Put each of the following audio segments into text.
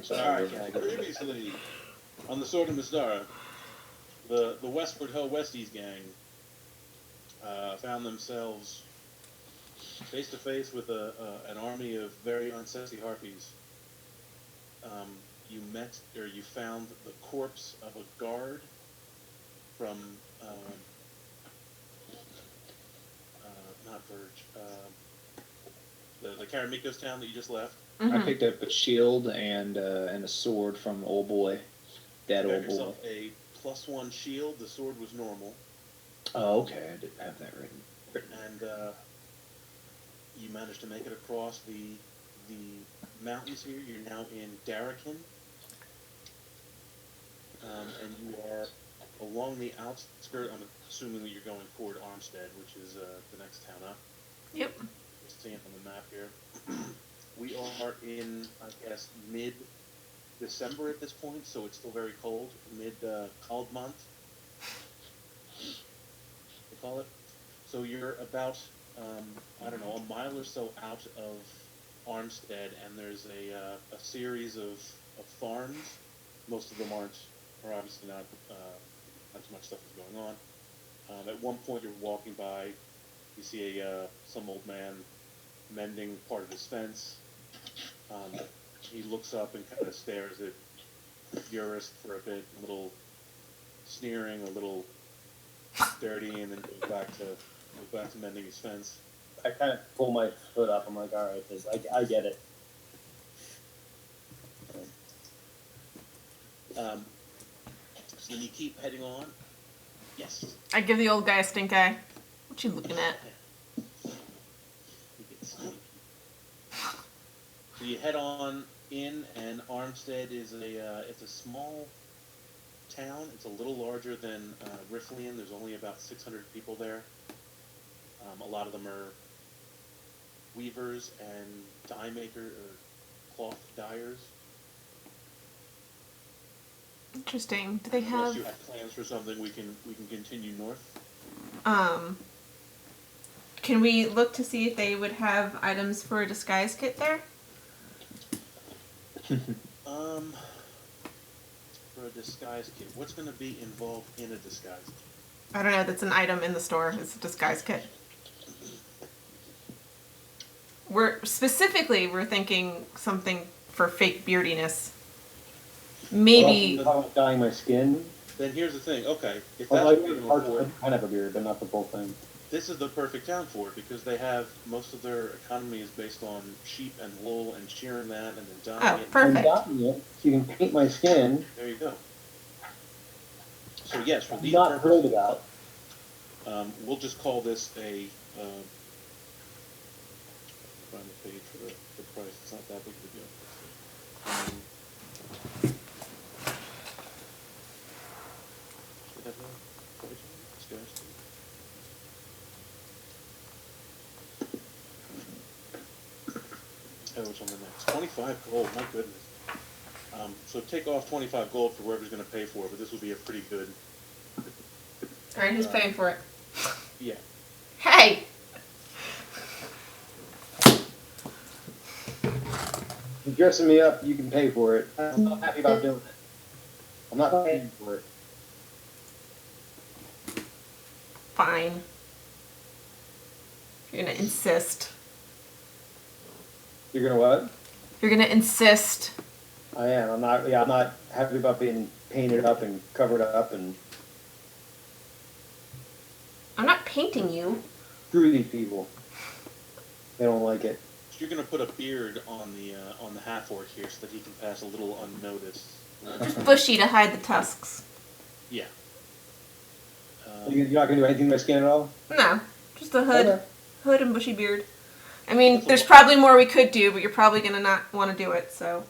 I'm sorry. All right, yeah. Previously, on the Sword of Mystara, the Westward Ho Westies gang found themselves face to face with an army of very unsexy harpies. You met or you found the corpse of a guard from not Verge, the Karamikos town that you just left. I picked up a shield and a sword from old boy, that You got old boy. yourself a +1 shield. The sword was normal. Oh, okay. I didn't have that written. And you managed to make it across the mountains here. You're now in Darakin, and you are along the outskirts. I'm assuming that you're going toward Armstead, which is the next town up. Yep. You're seeing it on the map here. We are in, I guess, mid-December at this point, so it's still very cold. Cold month, they call it. So you're about, I don't know, a mile or so out of Armstead, and there's a series of farms. Most of them are obviously not as much stuff is going on. At one point, you're walking by, you see some old man mending part of his fence. He looks up and kind of stares at Eurist for a bit, a little sneering, a little dirty, and then goes back to mending his fence. I kind of pull my foot up. I'm like, all right, I get it. So then you keep heading on. Yes. I give the old guy a stink eye. What you looking at? So you head on in, and Armstead is it's a small town. It's a little larger than Riflian. There's only about 600 people there. A lot of them are weavers and dye maker or cloth dyers. Interesting. Do they Unless have you have plans for something, we can continue north. Can we look to see if they would have items for a disguise kit there? For a disguise kit, what's going to be involved in a disguise kit? I don't know. That's an item in the store. It's a disguise kit. We're thinking something for fake beardiness. Maybe. Well, I'm dyeing my skin. Then here's the thing. Okay, if that's Well, what you're going for, I kind of have a beard, but not the full thing. this is the perfect town for it because they have most of their economy is based on sheep and wool and shearing that and then dyeing it. Perfect. I'm dyeing it, so you can paint my skin. There you go. So yes, for these Not heard about. we'll just call this a. Find the page for the price. It's not that big of a deal. Should have a price on this guy's thing. Oh, it's on the next. 25 gold, my goodness. So take off 25 gold for whoever's going to pay for it, but this would be a pretty good. All right, who's paying for it? Yeah. Hey! You're dressing me up, you can pay for it. I'm not happy about doing it. I'm not paying for it. Fine. You're gonna insist. You're gonna what? You're gonna insist. I am. I'm not. Yeah, I'm not happy about being painted up and covered up and I'm not painting you. screw these people. They don't like it. You're going to put a beard on the half-orc here so that he can pass a little unnoticed. Just bushy to hide the tusks. Yeah. You're not gonna do anything to my skin at all? No, just a hood. Okay. Hood and bushy beard. I mean, there's probably more we could do, but you're probably gonna not want to do it, so.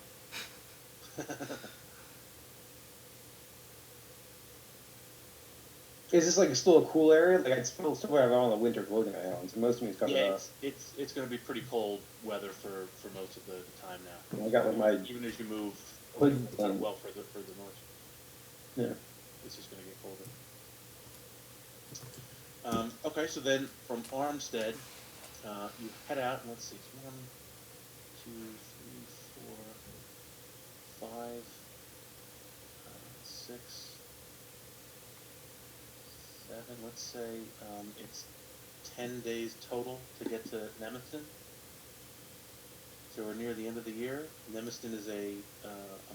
Is this like still a cool area? Like I still have all the winter clothing I own, so most of me is covered Yeah, up. it's going to be pretty cold weather for most of the time now. I got like my Even as you move hood well thing. further north, Yeah. it's just going to get colder. Okay, so then from Armstead, you head out. Let's see, 1, 2, 3, 4, 6, 7. Let's say it's 10 days total to get to Nemiston. So we're near the end of the year. Nemiston is a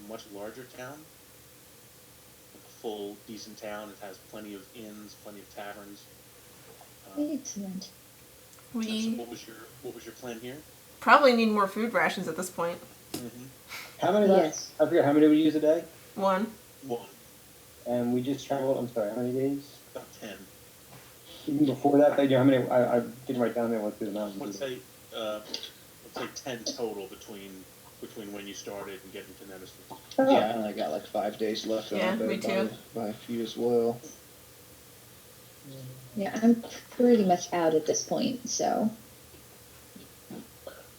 much larger town, a full, decent town. It has plenty of inns, plenty of taverns. Excellent. So We what was your plan here? probably need more food rations at this point. Mm-hmm. How many? Yes. I forget how many we use a day, One. One, and we just traveled. I'm sorry, how many days? about 10. Even before that, you know, how many? I didn't write down there. Went through the Let's mountains. say 10 total between when you started and getting to Nemiston. Oh, Yeah, I only got like 5 days left on Yeah, it, but me too. by a few as well. Yeah, I'm pretty much out at this point, so.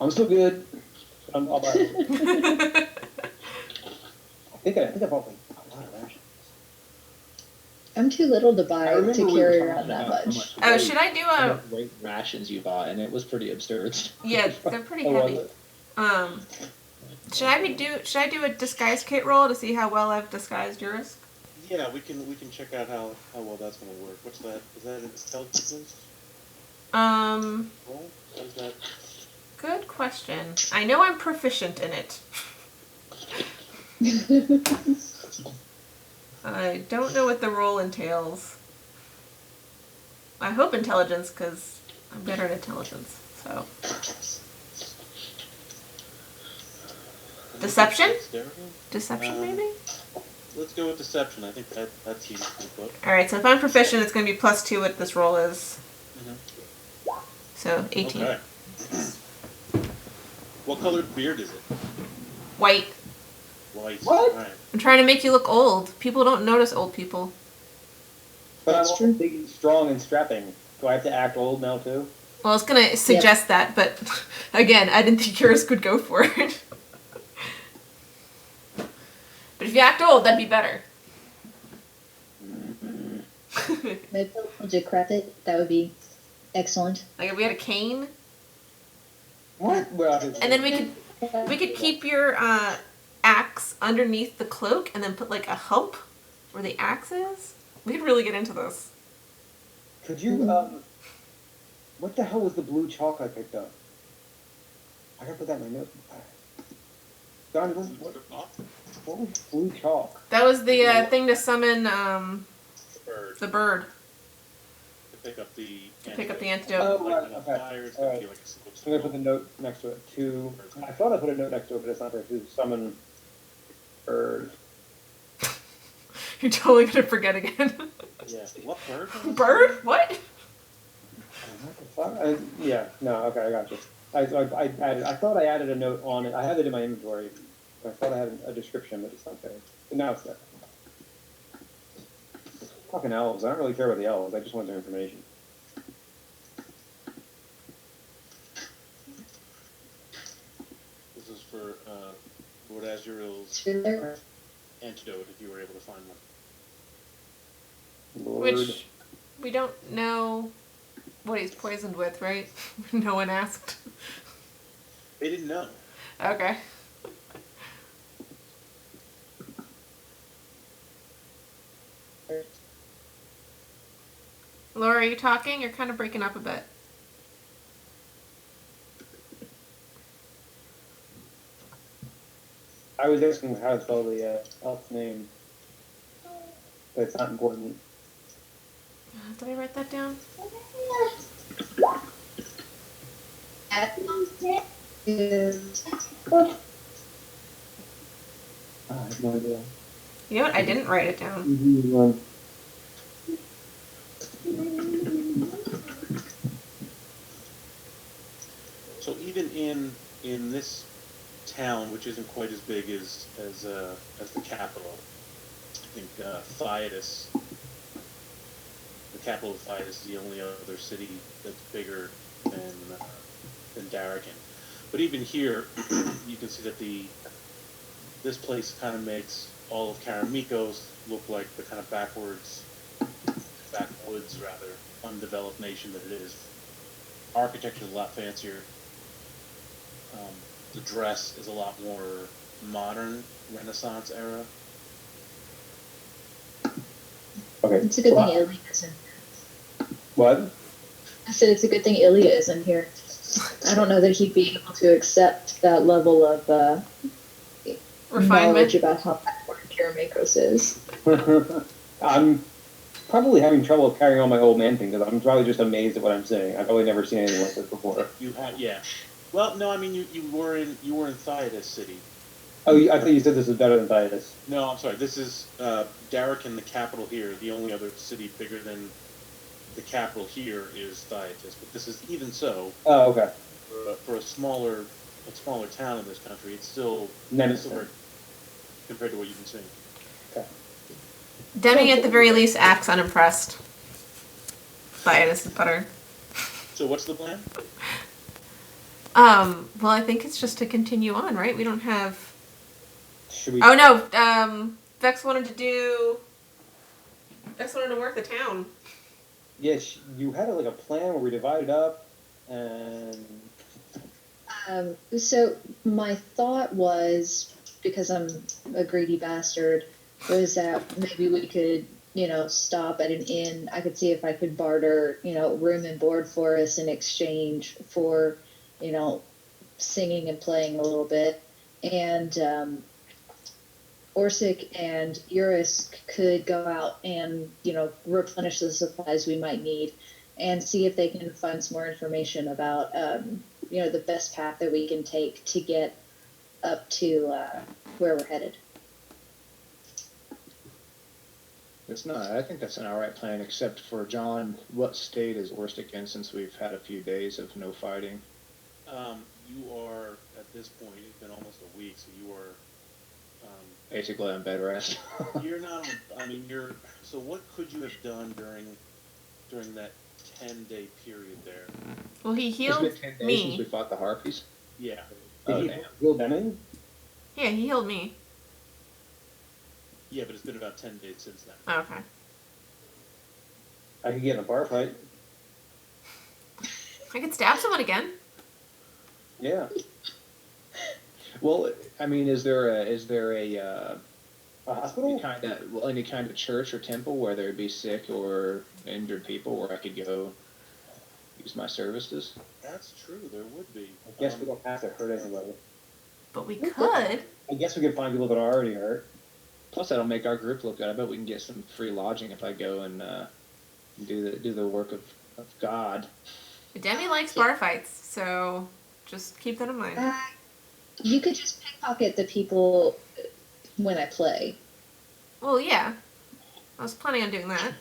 I'm still good. I'll buy it. I think I bought like a lot of rations. I'm too little to I buy remember to we were carry talking around that about how much. much Oh, weight- should I do how a? much weight rations you bought, and it was pretty absurd. Yeah, they're pretty Oh, was heavy. it? Should I do a disguise kit roll to see how well I've disguised yours? Yeah, we can check out how well that's going to work. What's that? Is that intelligence roll? What is that? Good question. I know I'm proficient in it. I don't know what the role entails. I hope intelligence, because I'm better at intelligence. So Deception? Dexterity? deception, maybe. Let's go with deception. I think that seems pretty close. All right. So if I'm proficient, it's going to be +2. What this roll is. Mhm. So 18. Okay. What colored beard is it? White. White. What? All right. I'm trying to make you look old. People don't notice old people. But I'm That's also true. big and strong and strapping. Do I have to act old now too? Well, I was going to suggest that, but again, I didn't think yours could go for it. But if you act old, that'd be better. Maybe a little decrepit. That would be excellent. Like if we had a cane, What? Well, and then we could keep your axe underneath the cloak, and then put like a hump where the axe is. We could really get into this. Could you what the hell was the blue chalk I picked up? I gotta put that in my notes. Don, what was blue chalk? That was the thing to summon Bird. the bird. To pick up the To pick up the antidote. antidote. Oh, Like right, on a okay. fire, it's All gonna right. be like a single I'm gonna put the symbol. note next to it. To I thought I put a note next to it, but it's not there. To summon bird. You're totally gonna forget again. Yeah. What bird? was it? Bird? What? What the fuck? Yeah, no, okay, I got you. I thought I added a note on it. I had it in my inventory. I thought I had a description, but it's not there. But now it's there. Fucking elves. I don't really care about the elves. I just want their information. This is for Lord Azrael's Sure there. antidote, if you were able to find one. Lord. Which we don't know what he's poisoned with, right? No one asked. They didn't know. Okay. Laura, are you talking? You're kind of breaking up a bit. I was asking how to spell the elf's name, but it's not important. Did I write that down? Is I have no idea. You know what? I didn't write it down. So even in this town, which isn't quite as big as the capital, I think Theodas, the capital of Theodas, is the only other city that's bigger than Darrakan. But even here, you can see that this place kind of makes all of Karamikos look like the kind of backwoods rather, undeveloped nation that it is. Architecture is a lot fancier. The dress is a lot more modern, Renaissance era. Okay. It's a good Well, thing Ilya isn't. What? I said it's a good thing Ilya isn't here. I don't know that he'd be able to accept that level of knowledge Refinement. about how important Karamakos is. I'm probably having trouble carrying on my old man thing because I'm probably just amazed at what I'm saying. I've probably never seen anything like this before. You have, yeah. Well, no, I mean you were in Theodas City. Oh, I thought you said this was better than Titus. No, I'm sorry. This is Darrakin, the capital here. The only other city bigger than the capital here is Theodas, but this is even so. Oh, okay. For a smaller town in this country, it's still very, compared to what you've been seeing. Okay. Demi, at the very least, acts unimpressed by it as butter. So what's the plan? Well, I think it's just to continue on, right? We don't have... Should we? Oh, no, Vex wanted to work the town. Yes, you had like a plan where we divided up, and So my thought was, because I'm a greedy bastard, was that maybe we could, stop at an inn. I could see if I could barter, room and board for us in exchange for, singing and playing a little bit. And Orsic and Eurus could go out and, replenish the supplies we might need and see if they can find some more information about, the best path that we can take to get up to where we're headed. It's not. I think that's an alright plan, except for John. What state is Orsic in since we've had a few days of no fighting? You are, at this point, it's been almost a week, so you are... Basically on bed rest. You're not... I mean, you're... So what could you have done during that 10-day period there? Well, he healed Isn't it 10 days me. since we fought the Harpies? Yeah. Oh, did damn. you heal Deming? Yeah, he healed me. Yeah, but it's been about 10 days since then. Oh, okay. I could get in a bar fight. I could stab someone again. Yeah. Well, I mean, is there a A hospital? any kind of church or temple where there'd be sick or injured people where I could go use my services? That's true, there would be. I guess we don't have to hurt anybody. But we could. I guess we could find people that are already hurt. Plus, that'll make our group look good. I bet we can get some free lodging if I go and do the work of God. Demi likes bar fights, so just keep that in mind. You could just pickpocket the people when I play. Well, yeah. I was planning on doing that.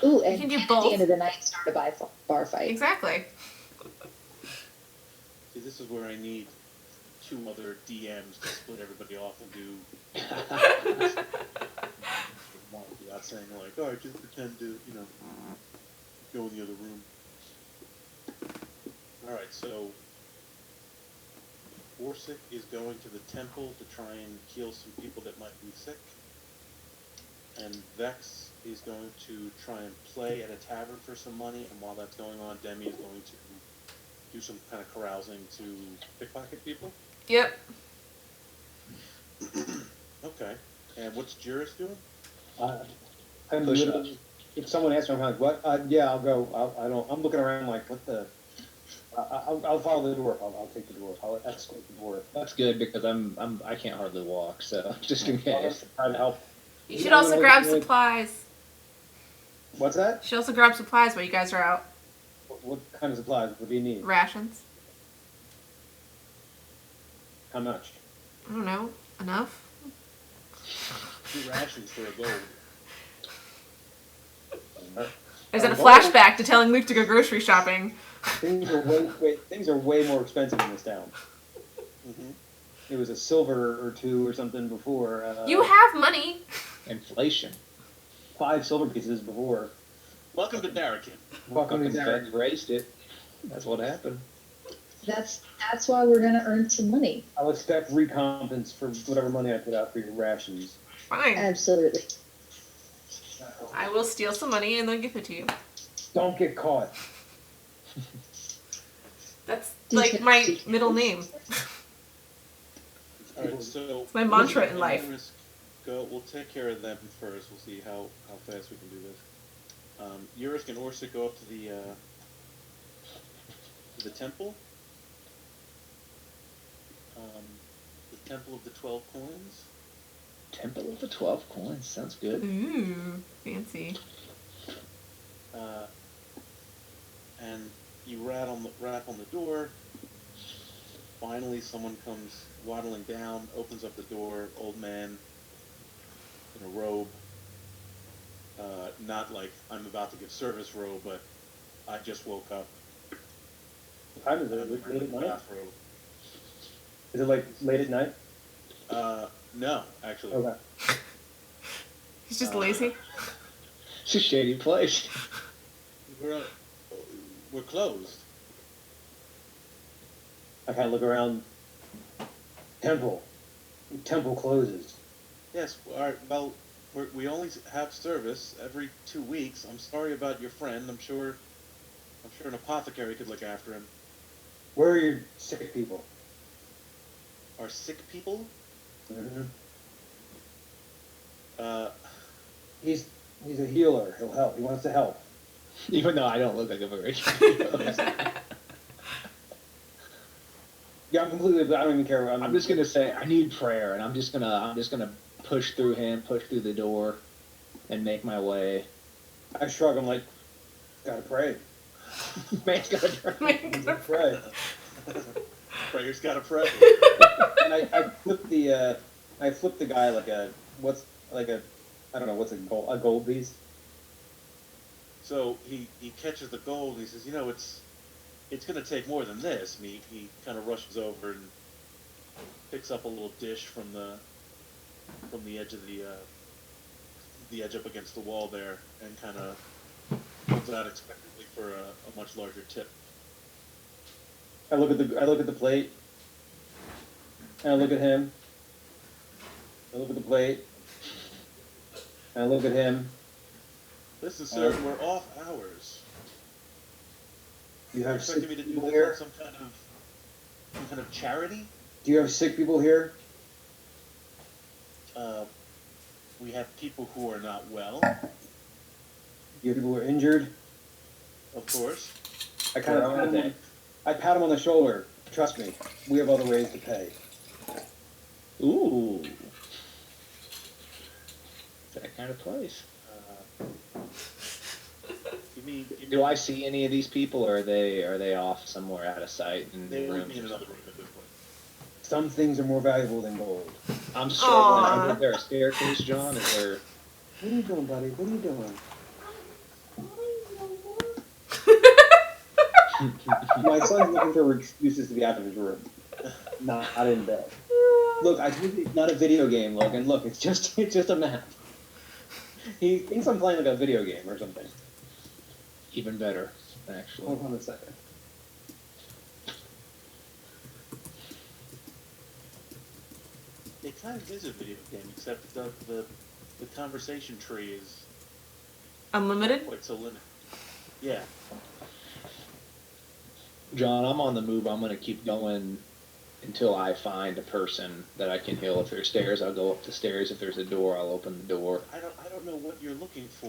Ooh, and can do at both. the end of the night, start a bar fight. Exactly. See, this is where I need 2 other DMs to split everybody off and do... Without saying, like, oh, just pretend to, go in the other room. Alright, so... Orsic is going to the temple to try and heal some people that might be sick. And Vex is going to try and play at a tavern for some money, and while that's going on, Demi is going to do some kind of carousing to pickpocket people. Yep. Okay. And what's Juris doing? I'm Push literally, if someone asks me, I'm like, what? Yeah, I'll go. I'm looking around like, what the? I'll follow the dwarf. I'll take the dwarf. I'll escort the dwarf. That's good because I can't hardly walk, so just in case. Try to help. You should also grab supplies. What's that? You should also grab supplies while you guys are out. What kind of supplies? What do you need? Rations. How much? I don't know. Enough? 2 rations for a gold. There's a flashback to telling Luke to go grocery shopping. Things are way more expensive in this town. Mm-hmm. It was a silver or 2 or something before. You have money. Inflation. 5 silver pieces before. Welcome to Darrakin. Welcome to Fucking Darrakin. Feds raised it. That's what happened. That's why we're gonna earn some money. I'll expect recompense for whatever money I put out for your rations. Fine. Absolutely. I will steal some money and then give it to you. Don't get caught. That's like my middle name. Alright, so... It's my mantra in life. go. We'll take care of them first. We'll see how fast we can do this. Yurik and Orsa go up to the temple. The Temple of the 12 Coins. Temple of the 12 Coins. Sounds good. Ooh, fancy. And you rap on the door. Finally, someone comes waddling down, opens up the door. Old man in a robe. Not like I'm about to give service robe, but I just woke up. What time is it? I'm Late wearing at a night? bathrobe. Is it like late at night? No, actually. Okay. He's just lazy. It's a shady place. We're closed. I kind of look around. Temple. Temple closes. Yes. All right. Well, we only have service every 2 weeks. I'm sorry about your friend. I'm sure an apothecary could look after him. Where are your sick people? Are sick people? Mm-hmm. Uh, He's a healer. He'll help. He wants to help. Even though I don't look like a very Yeah, I'm completely. I don't even care. I'm just gonna say I need prayer, and I'm just gonna push through him, push through the door, and make my way. I shrug. I'm like, gotta pray. Man's gotta pray. Gotta pray. prayer's gotta pray. And I flip the guy like a I don't know what's a gold piece. So he catches the gold and he says, it's going to take more than this. And he kind of rushes over and picks up a little dish from the edge of the edge up against the wall there, and kind of holds out expectantly for a much larger tip. I look at the plate, and I look at him. I look at the plate, and I look at him. Listen, sir, we're off hours. You You're have expecting sick me to do people this here. on some kind of charity? Do you have sick people here? We have people who are not well, Do you have people who are injured? of course. I kind of pat him on the shoulder. Trust me, we have other ways to pay. Ooh, that kind of place. Do I see any of these people, or are they off somewhere out of sight in They the would room? be in another room at this point. Some things are more valuable than gold. I'm struggling. Aw. Is there a staircase, John? Is there? What are you doing, buddy? What are you doing? My son's looking for excuses to be out of his room, not in bed. Look, it's not a video game, Logan. Look, it's just a map. He thinks I'm playing like a video game or something. Even better, actually. Hold on a second. It kind of is a video game, except the conversation tree is Unlimited? quite so limited. Yeah. John, I'm on the move. I'm going to keep going until I find a person that I can heal. If there's stairs, I'll go up the stairs. If there's a door, I'll open the door. I don't know what you're looking for.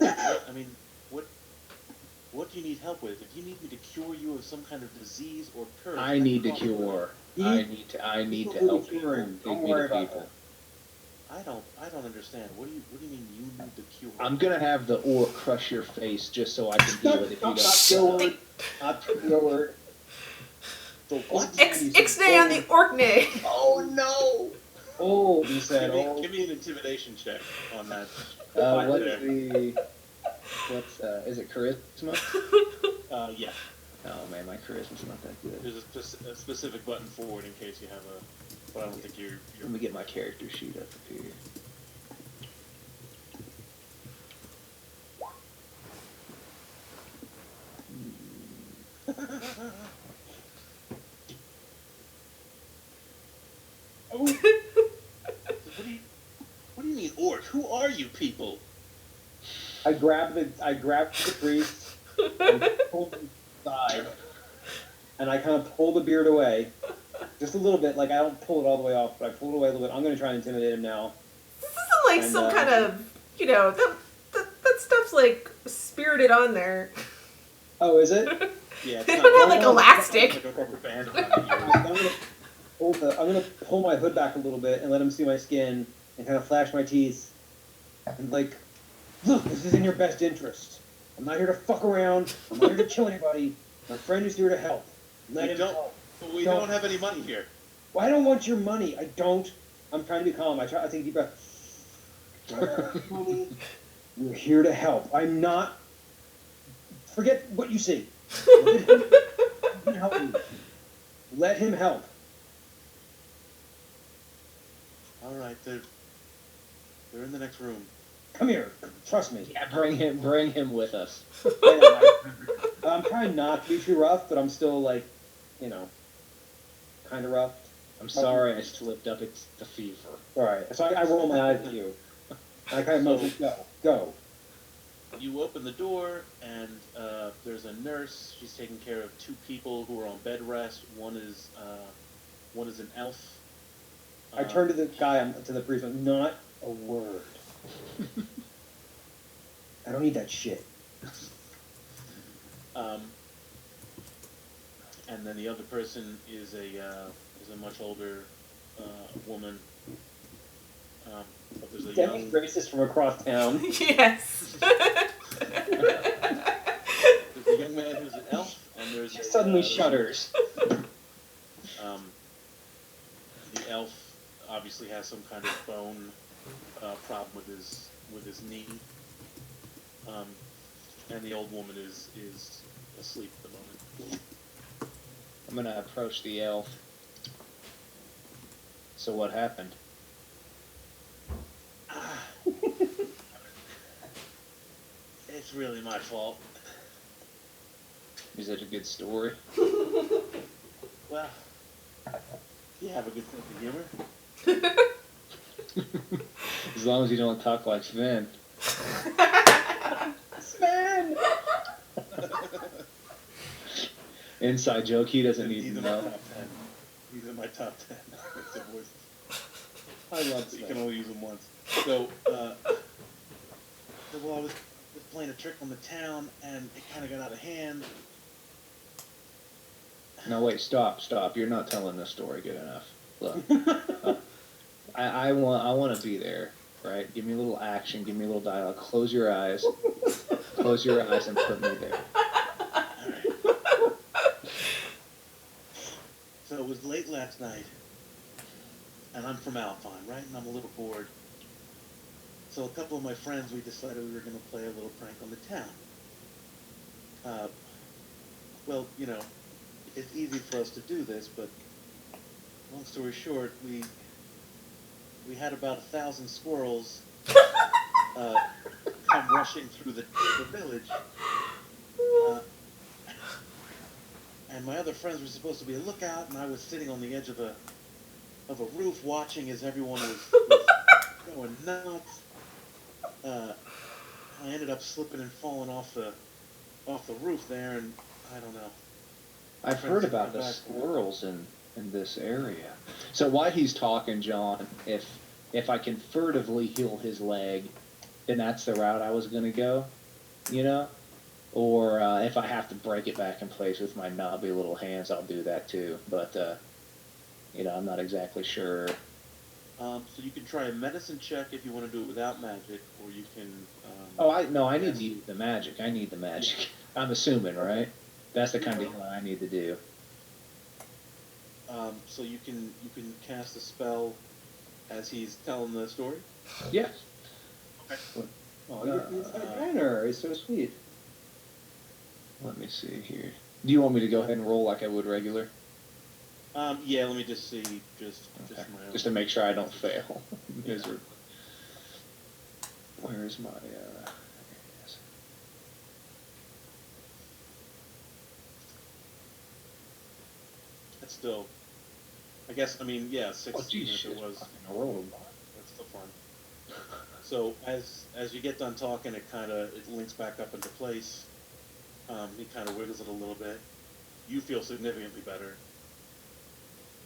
What do you need help with? If you need me to cure you of some kind of disease or curse, I need to can talk about cure. He- I need to People help who people. cure him. Take Don't me worry to about people. it. I don't understand. What do you mean you need to cure? I'm gonna have the orc crush your face just so I can heal it if you Not don't. your word. Not your word. So what? Ixnay on the Orkney. Oh no! Oh, he said, Give me an intimidation check on that. What's there. is it charisma? Yeah. Oh man, my charisma's not that good. There's a specific button for it in case you have a. But I don't think you're. Let me get my character sheet up here. What do you mean, orc? Who are you people? I grabbed the priest and pulled him aside, and I kind of pull the beard away, just a little bit. Like I don't pull it all the way off, but I pull it away a little bit. I'm going to try and intimidate him now. isn't like And, some kind of, that stuff's like spirited on there. Oh, is it? Yeah, They it's don't have not like elastic. like a rubber band around the ears. I'm gonna pull my hood back a little bit and let him see my skin and kind of flash my teeth and like, look, this is in your best interest. I'm not here to fuck around. I'm not here to kill anybody. My friend is here to help. Let We him don't, help. we don't have any money here. Well, I don't want your money. I don't. I'm trying to be calm. I take a deep breath. We're here to help. I'm not. Forget what you see. Let him help me. Let him help. All right, they're in the next room. Come here. Trust me. Yeah, bring him with us. I'm trying not to be too rough, but I'm still like, kind of rough. I'm sorry I slipped up. It's the fever. All right. So I roll my eyes at you. I kind of motion, go. You open the door, and there's a nurse. She's taking care of two people who are on bed rest. One is an elf. I turn to the guy, to the priest, not a word. I don't need that shit. And then the other person is a much older woman. But there's a That young racist from across town. Yes. there's a young man who's an elf, and there's She suddenly a, shudders. The elf obviously has some kind of bone problem with his knee, and the old woman is asleep at the moment. I'm gonna approach the elf. So what happened? It's really my fault. Is it a good story? Well, you have a good sense of humor. As long as you don't talk like Sven. Sven! Inside joke, he doesn't need He's to in my know. top 10. He's in my top 10. With the voice. I love So you Sven. can only use them once. So, well, I was playing a trick on the town, and it kind of got out of hand. No, wait, stop. You're not telling this story good enough. Look, I want to be there, right? Give me a little action. Give me a little dialogue. Close your eyes. Close your eyes and put me there. So it was late last night, and I'm from Alpine, right? And I'm a little bored. So a couple of my friends, we decided we were going to play a little prank on the town. Well, it's easy for us to do this, but long story short, we had about 1,000 squirrels come rushing through the village. And my other friends were supposed to be a lookout, and I was sitting on the edge of a roof watching as everyone was going nuts. I ended up slipping and falling off the roof there, and I don't know. I've heard about the squirrels in this area. So while he's talking, John, if I can furtively heal his leg, then that's the route I was going to go, Or if I have to break it back in place with my knobby little hands, I'll do that too. But, I'm not exactly sure. So you can try a medicine check if you want to do it without magic, or you can... I need to use the magic. I need the magic. I'm assuming, right? That's the kind of healing I need to do. So you can cast a spell as he's telling the story? Yeah. Okay. Oh, you're a banner. It's so sweet. Let me see here. Do you want me to go ahead and roll like I would regular? Yeah, let me just see, just Okay. my own. Just to make sure I don't fail. Miserably. Where's my, yes. That's still, I guess, 6, Oh, geez, even if it was, fucking rolled. that's still fun. So as you get done talking, it links back up into place. He kind of wiggles it a little bit. You feel significantly better.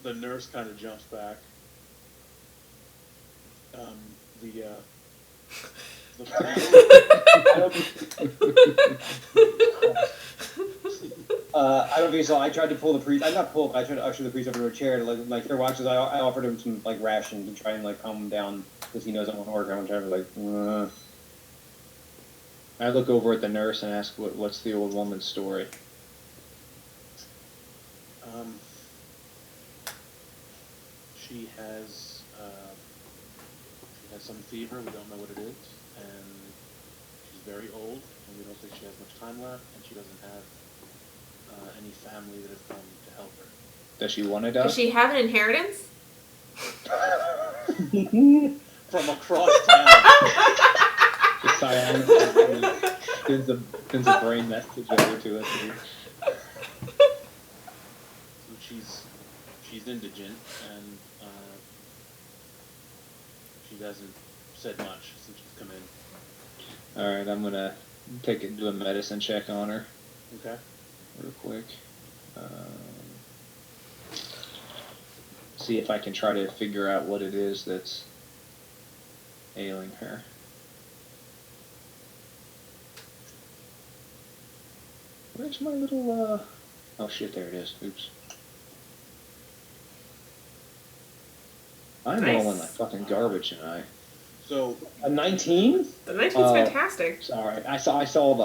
The nurse kind of jumps back. I don't think so. I tried to pull the priest. I not pull. I tried to usher the priest over to a chair to like here watch this. I offered him some like ration to try and like calm him down because he knows I'm on work. I'm trying to like. I look over at the nurse and ask, "What's the old woman's story?" She has some fever. We don't know what it is, and she's very old, and we don't think she has much time left, and she doesn't have any family that have come to help her. Does she want to die? Does she have an inheritance? From across town. Just sends a brain message over to us. So she's indigent, and she hasn't said much since she's come in. All right, I'm gonna do a medicine check on her. Okay. Real quick. See if I can try to figure out what it is that's ailing her. Where's my little, oh shit, there it is. Oops. I'm Nice. rolling like fucking garbage tonight. So A 19? The 19's fantastic. Sorry, I saw the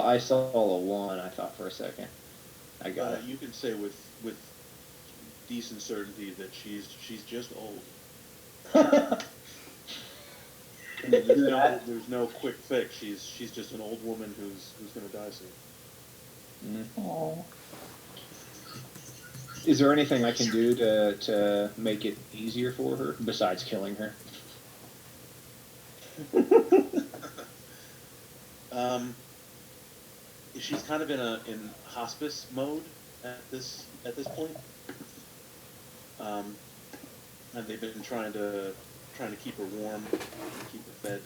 one. I thought for a second. I got it. you can say with decent certainty that she's just old. I mean, there's no quick fix. She's just an old woman who's gonna die soon. Oh. Is there anything I can do to make it easier for her besides killing her? She's kind of in hospice mode at this point, and they've been trying to keep her warm, keep her fed.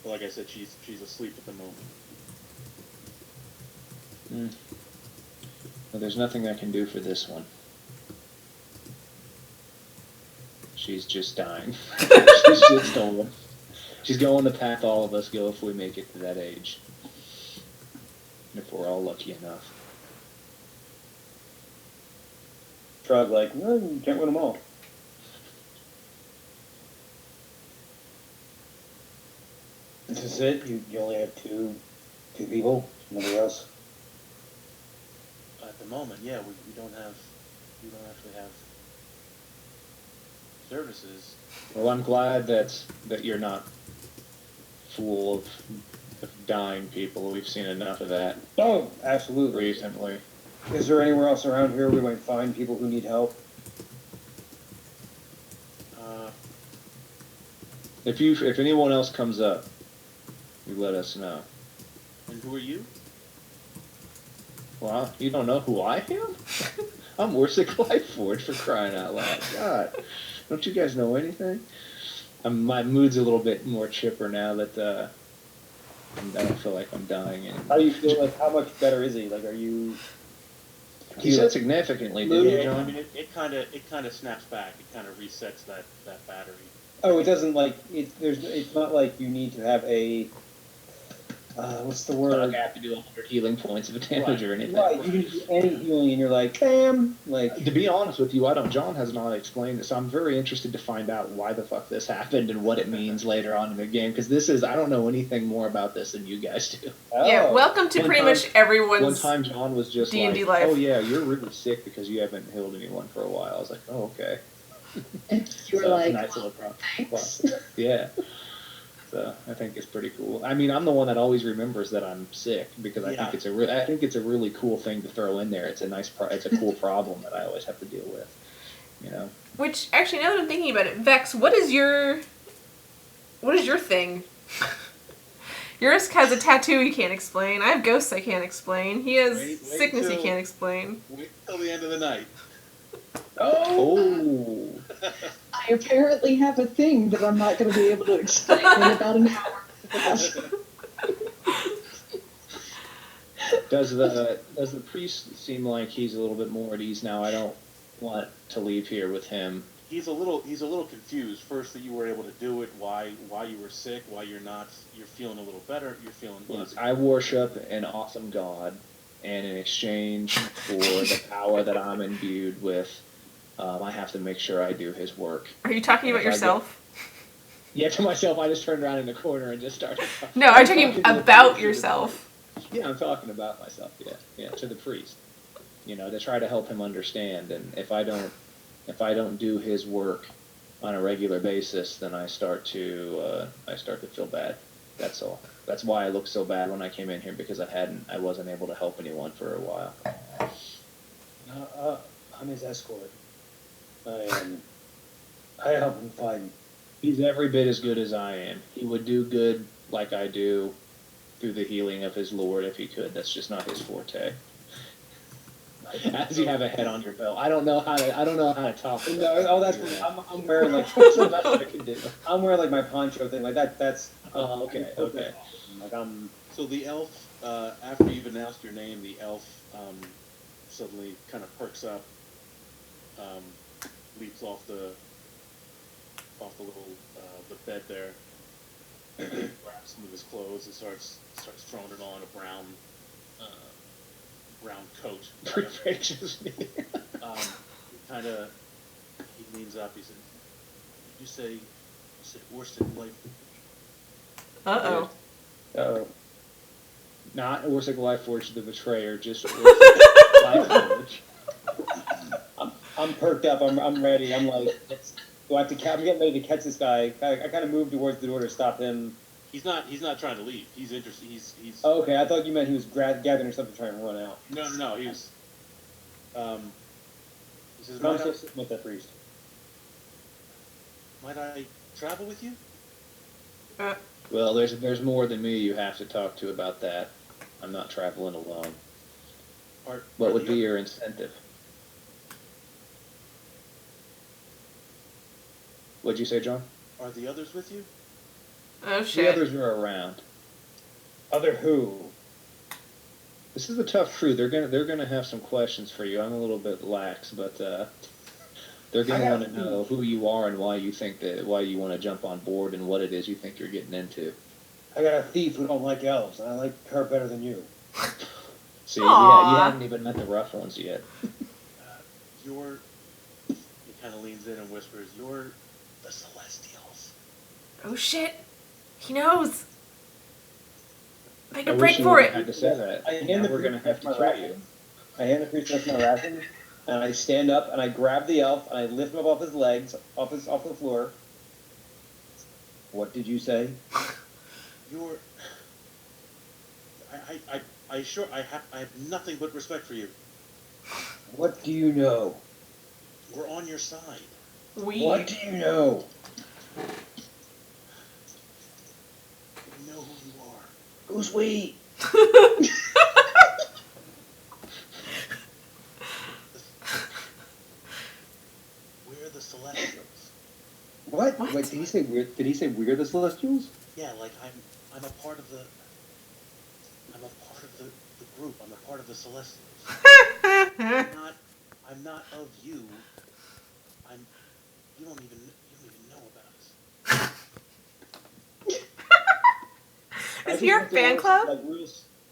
But like I said, she's asleep at the moment. Well, there's nothing I can do for this one. She's just dying. She's just going. She's going the path all of us go if we make it to that age. If we're all lucky enough. Shrug like, no, you can't win them all. This is it? You only have two people? Nobody else? At the moment, yeah, we don't actually have services. Well, I'm glad that you're not full of dying people. We've seen enough of that Oh, absolutely. recently. Is there anywhere else around here we might find people who need help? If anyone else comes up, you let us know. And who are you? Well, you don't know who I am? I'm Warsick Lightforge, for crying out loud. God, don't you guys know anything? My mood's a little bit more chipper now that I don't feel like I'm dying anymore. How do you feel? Like, how much better is he? Like, are you? He said significantly, didn't you, I John? mean, it kind of snaps back. It kind of resets that battery. Oh, it doesn't like it. It's not like you need to have a. What's the word? Like I have to do 100 healing points of damage or anything. Right, you can do any healing, and you're like, bam, like. To be honest with you, John has not explained this. I'm very interested to find out why the fuck this happened and what it means later on in the game. Because I don't know anything more about this than you guys do. Yeah, welcome to pretty much everyone's One time John was just D&D like, life. oh yeah, you're really sick because you haven't healed anyone for a while. I was like, oh, okay. And you were So, like, nice little thanks. Yeah. So I think it's pretty cool. I mean, I'm the one that always remembers that I'm sick because I think it's a really cool thing to throw in there. It's a cool problem that I always have to deal with. You know. Which actually, now that I'm thinking about it, Vex, what is your thing? Yours has a tattoo he can't explain. I have ghosts I can't explain. He has sickness he can't explain. Wait till the end of the night. Oh. I apparently have a thing that I'm not going to be able to explain in about an hour. Does the priest seem like he's a little bit more at ease now? I don't want to leave here with him he's a little confused. First, that you were able to do it. Why you were sick? Why you're not? You're feeling a little better. You're feeling. Look, I worship an awesome God, and in exchange for the power that I'm imbued with, I have to make sure I do His work. Are you talking about yourself? Yeah, to myself, I just turned around in the corner and just started. No, I'm talking about yourself. Yeah, I'm talking about myself. Yeah, to the priest. To try to help him understand. And if I don't do his work on a regular basis, then I start to feel bad. That's all. That's why I looked so bad when I came in here, because I wasn't able to help anyone for a while. I'm his escort. I help him find. He's every bit as good as I am. He would do good like I do through the healing of his Lord if he could. That's just not his forte. As you have a head on your belt, I don't know how to talk. No, that's I'm wearing like that's the best I can do. I'm wearing like my poncho thing like that. That's okay. Like I'm. So the elf, after you've announced your name, the elf suddenly kind of perks up, leaps off the little the bed there, grabs some of his clothes and starts throwing it on a brown coat. He leans up. He said, "You said Worsted Life." Uh-oh. Not Orsic Lifeforge the Betrayer, just Orsic Lifeforge. I'm perked up. I'm ready. I'm like, do I have to? I'm getting ready to catch this guy. I kind of move towards the door to stop him. He's not trying to leave. He's interested. He's. Oh, okay, I thought you meant he was gathering stuff to try and run out. No. He was. He says, I'm still sitting with that priest. Might I travel with you? Well, there's more than me you have to talk to about that. I'm not traveling alone. What would be your incentive? What'd you say, John? Are the others with you? Oh, The shit. others are around. Other who? This is a tough crew. They're gonna have some questions for you. I'm a little bit lax, but they're gonna want to know who you are and why you want to jump on board and what it is you think you're getting into. I got a thief who don't like elves, and I like her better than you. See, you haven't even met the rough ones yet. He kind of leans in and whispers, "You're the Celestials." Oh, shit. He knows. Make I a wish break you for wouldn't it. have to say that. Now We're gonna have to kill you. I hand the priest my rations, and I stand up and I grab the elf and I lift him up off his legs, off the floor. What did you say? You're. I have nothing but respect for you. What do you know? We're on your side. What do you know? We know who you are. Who's we? We're the Celestials. What? What? Wait, did he say we're the Celestials? Yeah, like I'm a part of the group. I'm a part of the Celestials. I'm not of you. You don't even know about us. Is he your fan club?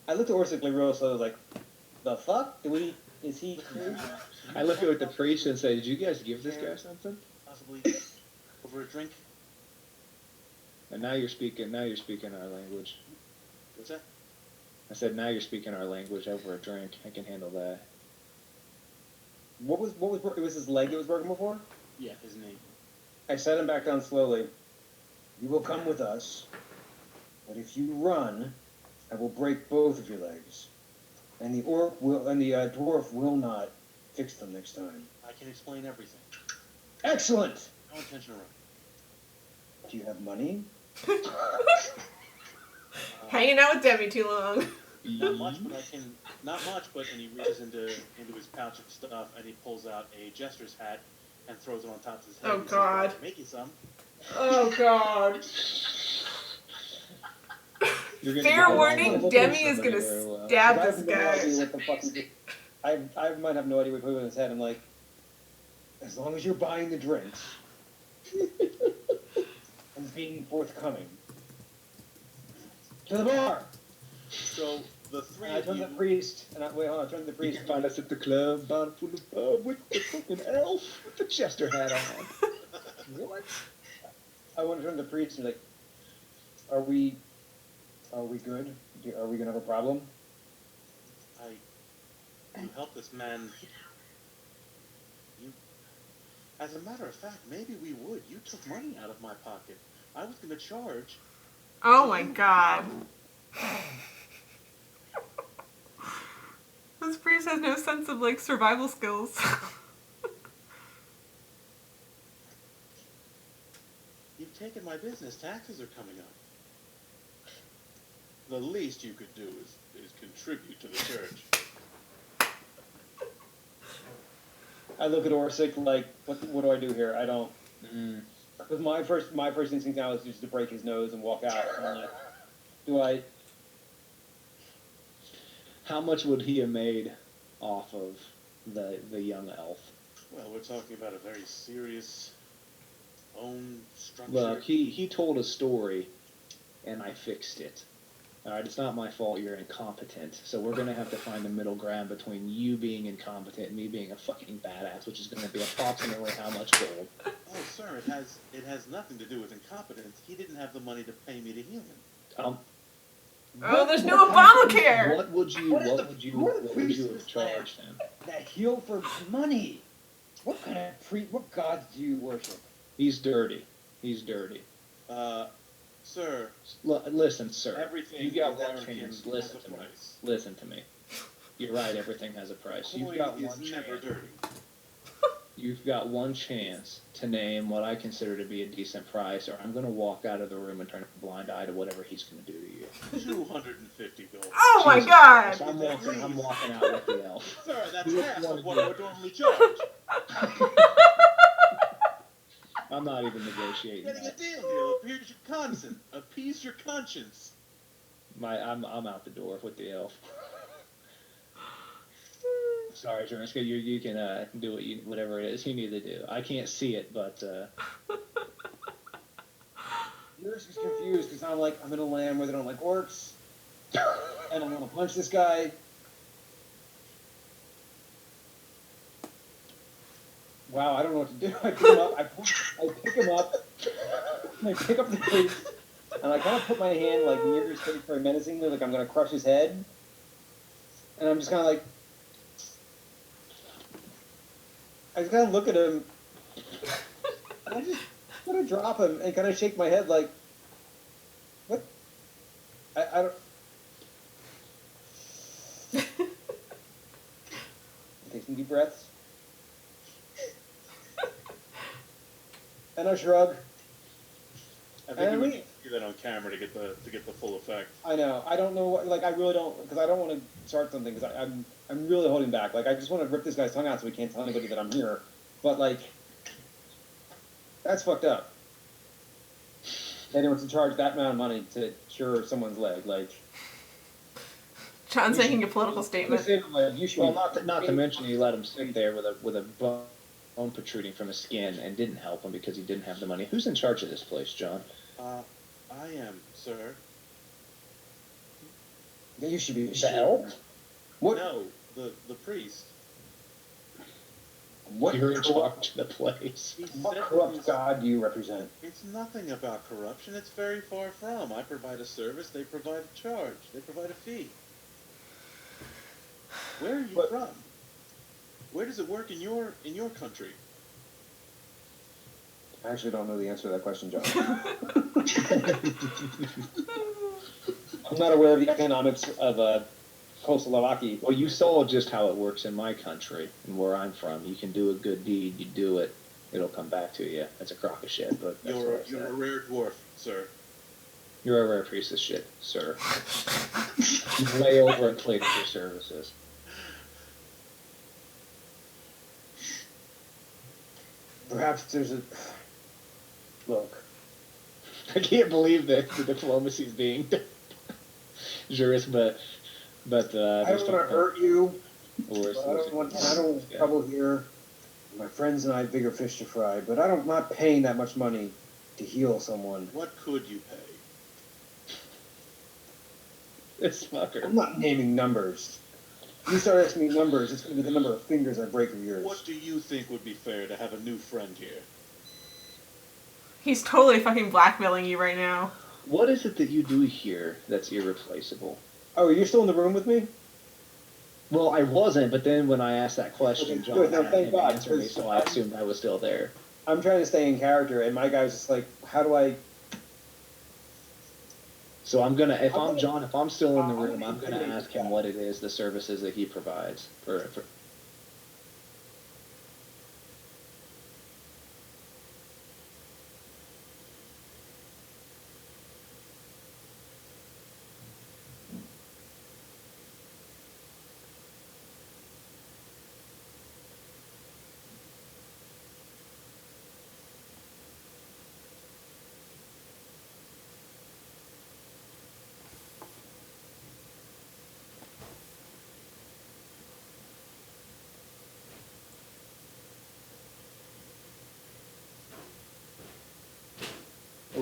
I looked at Orsic like real slow, like, the fuck? Is he? I look at the priest and say, "Did you guys give this guy something?" Possibly over a drink. And now you're speaking our language. What's that? I said, now you're speaking our language over a drink. I can handle that. What was broken? It was his leg that was broken before? Yeah, his name. I set him back down slowly. You will come with us, but if you run, I will break both of your legs. And the dwarf will not fix them next time. I can explain everything. Excellent! No intention of running. Do you have money? Hanging out with Demi too long. Not much, but and he reaches into his pouch of stuff and he pulls out a jester's hat and throws it on top of his head. Oh, He says, God. "I'll make you some." Oh, God. Fair warning, Demi is going to stab this guy. What the fuck I might have no idea what he put in his head. I'm like, as long as you're buying the drinks and being forthcoming. To the bar! So the three And I of turn you. to the priest, and I turn to the You priest. can find us at the club, bar full of pub with the fucking elf with the Chester hat on. What? I want to turn to the priest and be like, are we good? Are we gonna have a problem? You help this man. You, as a matter of fact, maybe we would. You took money out of my pocket. I was going to charge. Oh my god. This priest has no sense of like survival skills. You've taken my business. Taxes are coming up. The least you could do is contribute to the church. I look at Orsic like, what do I do here? I don't. Mm. Because my first instinct now is just to break his nose and walk out. And I'm like, do I? How much would he have made off of the young elf? Well, we're talking about a very serious own structure. Look, he told a story, and I fixed it. All right, it's not my fault you're incompetent, so we're going to have to find the middle ground between you being incompetent and me being a fucking badass, which is going to be approximately how much gold? Oh, sir, it has nothing to do with incompetence. He didn't have the money to pay me to heal him. Oh, there's no Obamacare! What would you have charged him? That heal for money. What kind of what gods do you worship? He's dirty. He's dirty. Sir, Listen, sir. everything You got is one American chance. has Listen a to me. price. Listen to me. You're right. Everything has a price. You've Coin got is one never chance. dirty. You've got one chance to name what I consider to be a decent price, or I'm going to walk out of the room and turn a blind eye to whatever he's going to do to you. 250 gold. Oh my Jesus god! Christ, I'm walking out with the elf. Sir, that's You half wanna of what do I it. would normally charge. I'm not even negotiating Getting a that. deal here. Appease your conscience. Appease your conscience. I'm out the door with the elf. Sorry, Jermiska, you can do whatever it is you need to do. I can't see it, but Yours is confused because I'm like, I'm in a land where they don't like orcs, and I'm gonna punch this guy. Wow, I don't know what to do. I pick him up. I pick him up. I pick up the priest, and I kind of put my hand like near his face very menacingly, like I'm gonna crush his head. And I'm just kind of like, I just kind of look at him, and I just kind of drop him and kind of shake my head like, what? I don't. Take some deep breaths. And I shrug. I think And you would we- need to do that on camera to get the full effect. I know. I don't know what. Like, I really don't, because I don't want to start something. Because I'm really holding back. Like, I just want to rip this guy's tongue out so he can't tell anybody that I'm here. But like, that's fucked up. That he wants to charge that amount of money to cure someone's leg. Like, John's making a political statement. You should. well, not to mention you let him sit there with a bone protruding from his skin and didn't help him because he didn't have the money. Who's in charge of this place, John? I am, sir. Yeah, you should be. The elf? What? No, the priest. What? You're in charge of the place. He What said corrupt this- god do you represent? It's nothing about corruption. It's very far from. I provide a service. They provide a charge. They provide a fee. Where are you But- from? Where does it work in your country? I actually don't know the answer to that question, John. I'm not aware of the economics of Czechoslovakia. Well, you saw just how it works in my country and where I'm from. You can do a good deed, you do it, it'll come back to you. That's a crock of shit, but that's You're what I you're a said. rare dwarf, sir. You're a rare piece of shit, sir. You lay over and play for your services. Perhaps there's a look. I can't believe that the diplomacy's being jurist, but I don't want to hurt you. Or I don't want trouble here. My friends and I have bigger fish to fry, but I'm not paying that much money to heal someone. What could you pay? This fucker. I'm not naming numbers. You start asking me numbers, it's going to be the number of fingers I break of yours. What do you think would be fair to have a new friend here? He's totally fucking blackmailing you right now. What is it that you do here that's irreplaceable? Oh, you're still in the room with me? Well, I wasn't, but then when I asked that question, Okay, John good. No, had thank him God, answer me, because so I assumed I was still there. I'm trying to stay in character, and my guy was just like, how do I... So I'm gonna, if I'm John, if I'm still in the I'm room, gonna I'm gonna intimidate ask the him guy. what it is, the services that he provides for.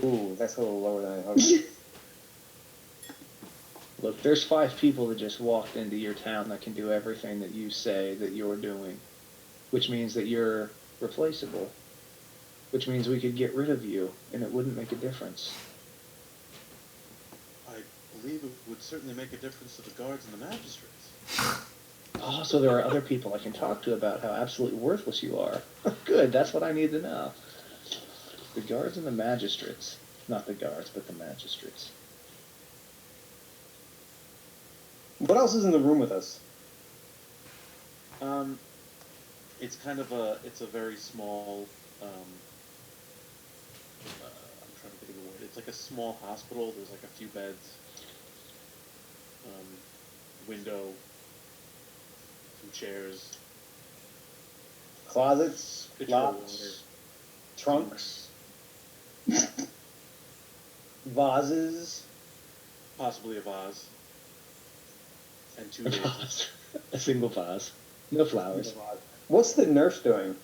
Ooh, that's a little lower than I hoped. Look, there's 5 people that just walked into your town that can do everything that you say that you're doing, which means that you're replaceable, which means we could get rid of you, and it wouldn't make a difference. I believe it would certainly make a difference to the guards and the magistrates. Oh, so there are other people I can talk to about how absolutely worthless you are. Good, that's what I need to know. The guards and the magistrates. Not the guards, but the magistrates. What else is in the room with us? It's kind of it's a very small, I'm trying to think of the word. It's like a small hospital. There's like a few beds, window, some chairs, Closets, pitcher of locks, trunks, vases. possibly a vase, and 2 A vases. vase. A single vase. No flowers. What's the nurse doing?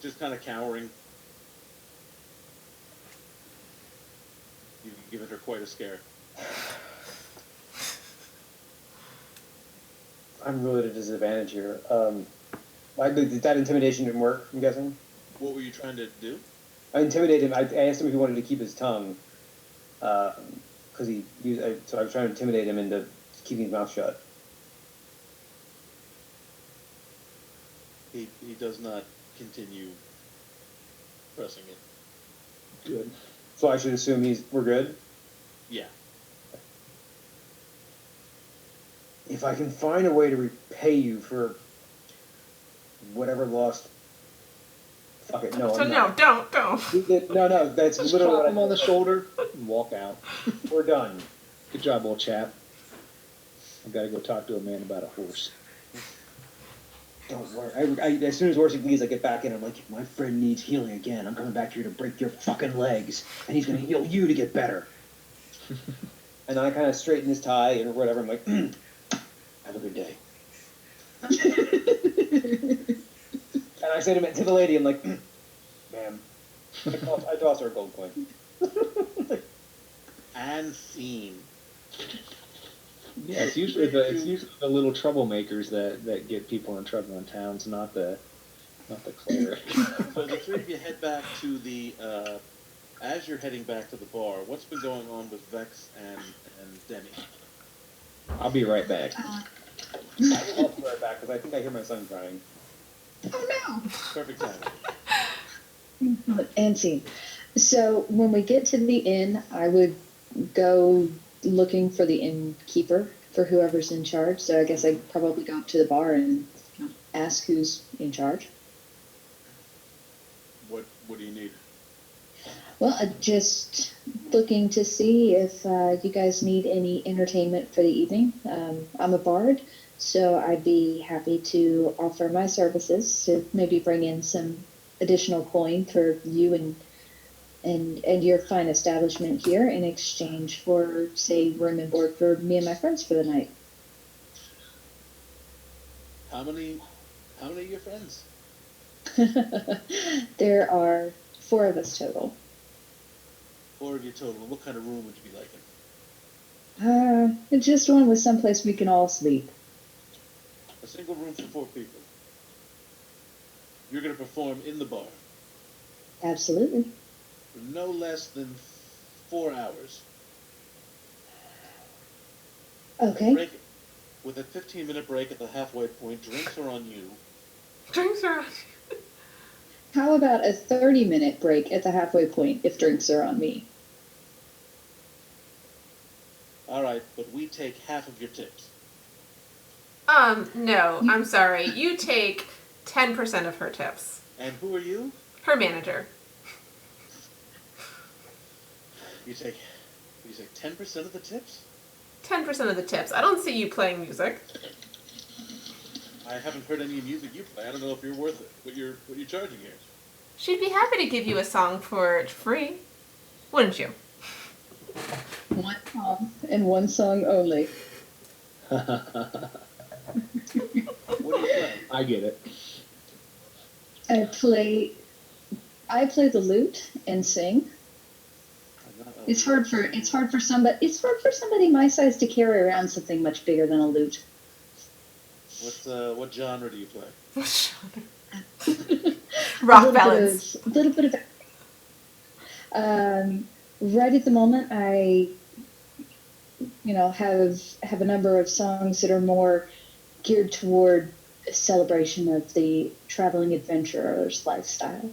Just kind of cowering. You've given her quite a scare. I'm really at a disadvantage here. That intimidation didn't work, I'm guessing? What were you trying to do? I intimidated him. I asked him if he wanted to keep his tongue. So I was trying to intimidate him into keeping his mouth shut. He does not continue pressing it. Good. So I should assume we're good? Yeah. If I can find a way to repay you for whatever lost... Fuck it, no, So I'm no, not. don't. No, that's Just literally clap what him on the shoulder and walk out. We're done. Good job, old chap. I've got to go talk to a man about a horse. Don't worry. As soon as Horsey leaves, I get back in. I'm like, if my friend needs healing again, I'm coming back here to break your fucking legs, and he's gonna heal you to get better. And then I kind of straighten his tie and whatever. I'm like, have a good day. And I say to the lady, I'm like, ma'am. I toss her a gold coin. And scene. Yeah, it's usually the little troublemakers that get people in trouble in towns, not the cleric. So the 3 of you head back to the. As you're heading back to the bar, what's been going on with Vex and Demi? I'll be right back. I'll be right back because I think I hear my son crying. Oh Perfect timing. no! And scene. So when we get to the inn, I would go looking for the innkeeper, for whoever's in charge. So I guess I'd probably go up to the bar and ask who's in charge. What do you need? Well, just looking to see if you guys need any entertainment for the evening. I'm a bard, so I'd be happy to offer my services to maybe bring in some additional coin for you and your fine establishment here in exchange for, say, room and board for me and my friends for the night. How many of your friends? There are 4 of us total. 4 of you total. What kind of room would you be liking? Just one with someplace we can all sleep. A single room for 4 people. You're going to perform in the bar Absolutely. for no less than 4 hours. Okay. Break, with a 15-minute break at the halfway point, drinks are on you. Drinks are. How about a 30-minute break at the halfway point if drinks are on me? All right, but we take half of your tips. No, I'm sorry. You take 10% of her tips. And who are you? Her manager. You take 10% of the tips? 10% of the tips. I don't see you playing music. I haven't heard any music you play. I don't know if you're worth it. What you're charging here? She'd be happy to give you a song for free. Wouldn't you? One song and one song only. What do you play? I get it. I play the lute and sing. It's hard for somebody my size to carry around something much bigger than a lute. What genre do you play? Rock ballads. A little bit of. Right at the moment, I, have a number of songs that are more geared toward a celebration of the traveling adventurer's lifestyle.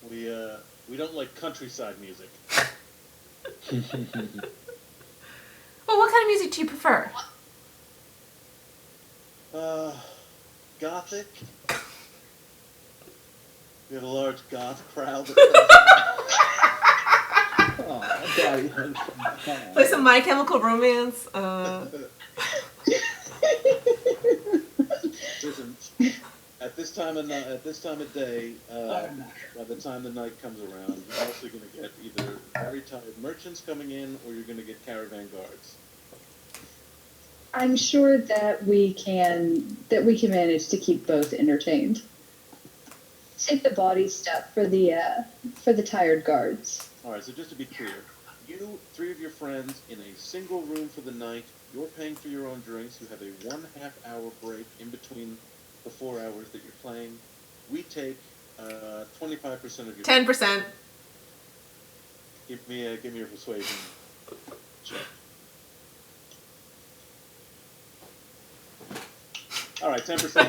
We don't like countryside music. Well, what kind of music do you prefer? Gothic. We have a large goth crowd. Oh, Daddy. Play some My Chemical Romance. Listen, at this time of day, by the time the night comes around, you're also going to get either very tired merchants coming in, or you're going to get caravan guards. I'm sure that we can manage to keep both entertained. Save the body stuff for the tired guards. All right. So just to be clear, you 3 of your friends in a single room for the night. You're paying for your own drinks. You have a 1.5 hour break in between the 4 hours that you're playing. We take 25% of your 10%. Give me your persuasion check. All right, 10%.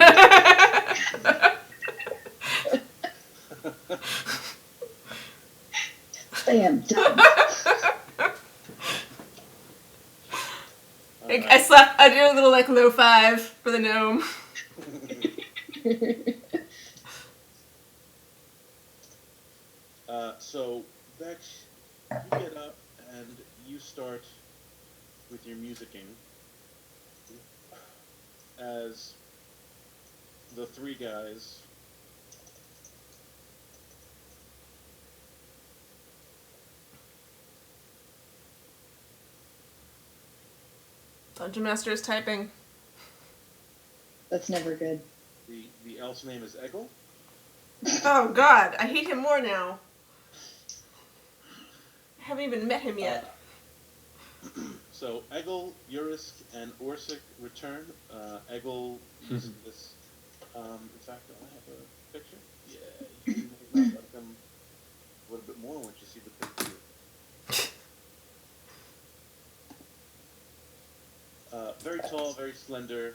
Bam, done. I do a little low 5 for the gnome. So, Bex, you get up and you start with your musicking as the 3 guys Dungeon Master is typing. That's never good. the elf's name is Eggle. Oh God, I hate him more now. I haven't even met him yet. So Eggle, Urisk, and Orsic return. Eggle uses this. In fact, do I have a picture? Yeah, you may not like them a little bit more once you see the picture. Very tall, very slender,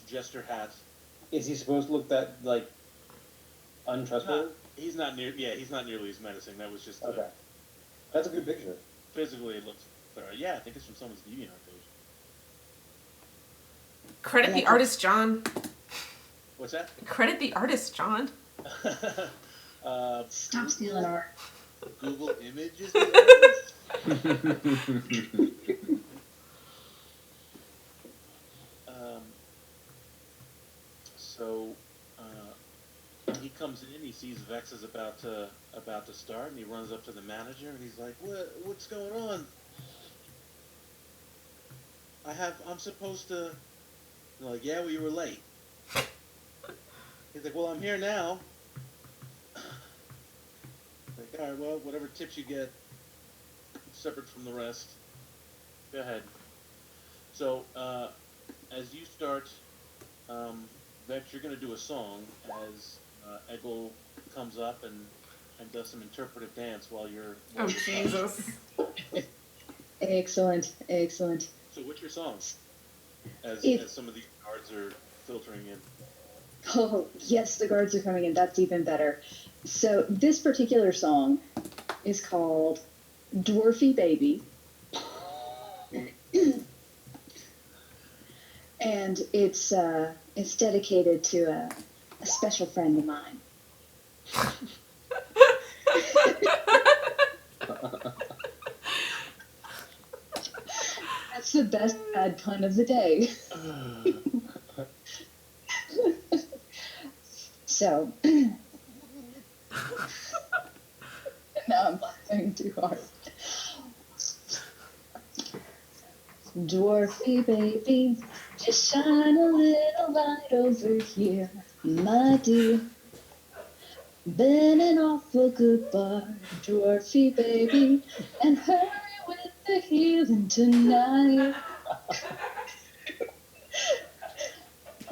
jester hat. Is he supposed to look that untrustworthy? He's not nearly as menacing. That was just Okay. That's a good picture. physically it looks. Yeah, I think it's from someone's DeviantArt page. Credit the artist, John. What's that? Credit the artist, John. Stop stealing art. Google Images. So he comes in, he sees Vex is about to start, and he runs up to the manager and he's like, "What's going on? I'm supposed to." They're like, "Yeah, well, you were late." He's like, well, I'm here now. Like, all right, well, whatever tips you get, separate from the rest. Go ahead. So, as you start, Vex, you're going to do a song as Eggle comes up and does some interpretive dance while you're. Oh Jesus! Excellent, excellent. So, what's your song? As some of these cards are filtering in. Oh, yes, the guards are coming in. That's even better. So this particular song is called Dwarfy Baby. And it's dedicated to a special friend of mine. That's the best bad pun of the day. So now I'm laughing too hard. Dwarfy baby, just shine a little light over here, my dear. Been an awful good bar, dwarfy baby, and hurry with the healing tonight.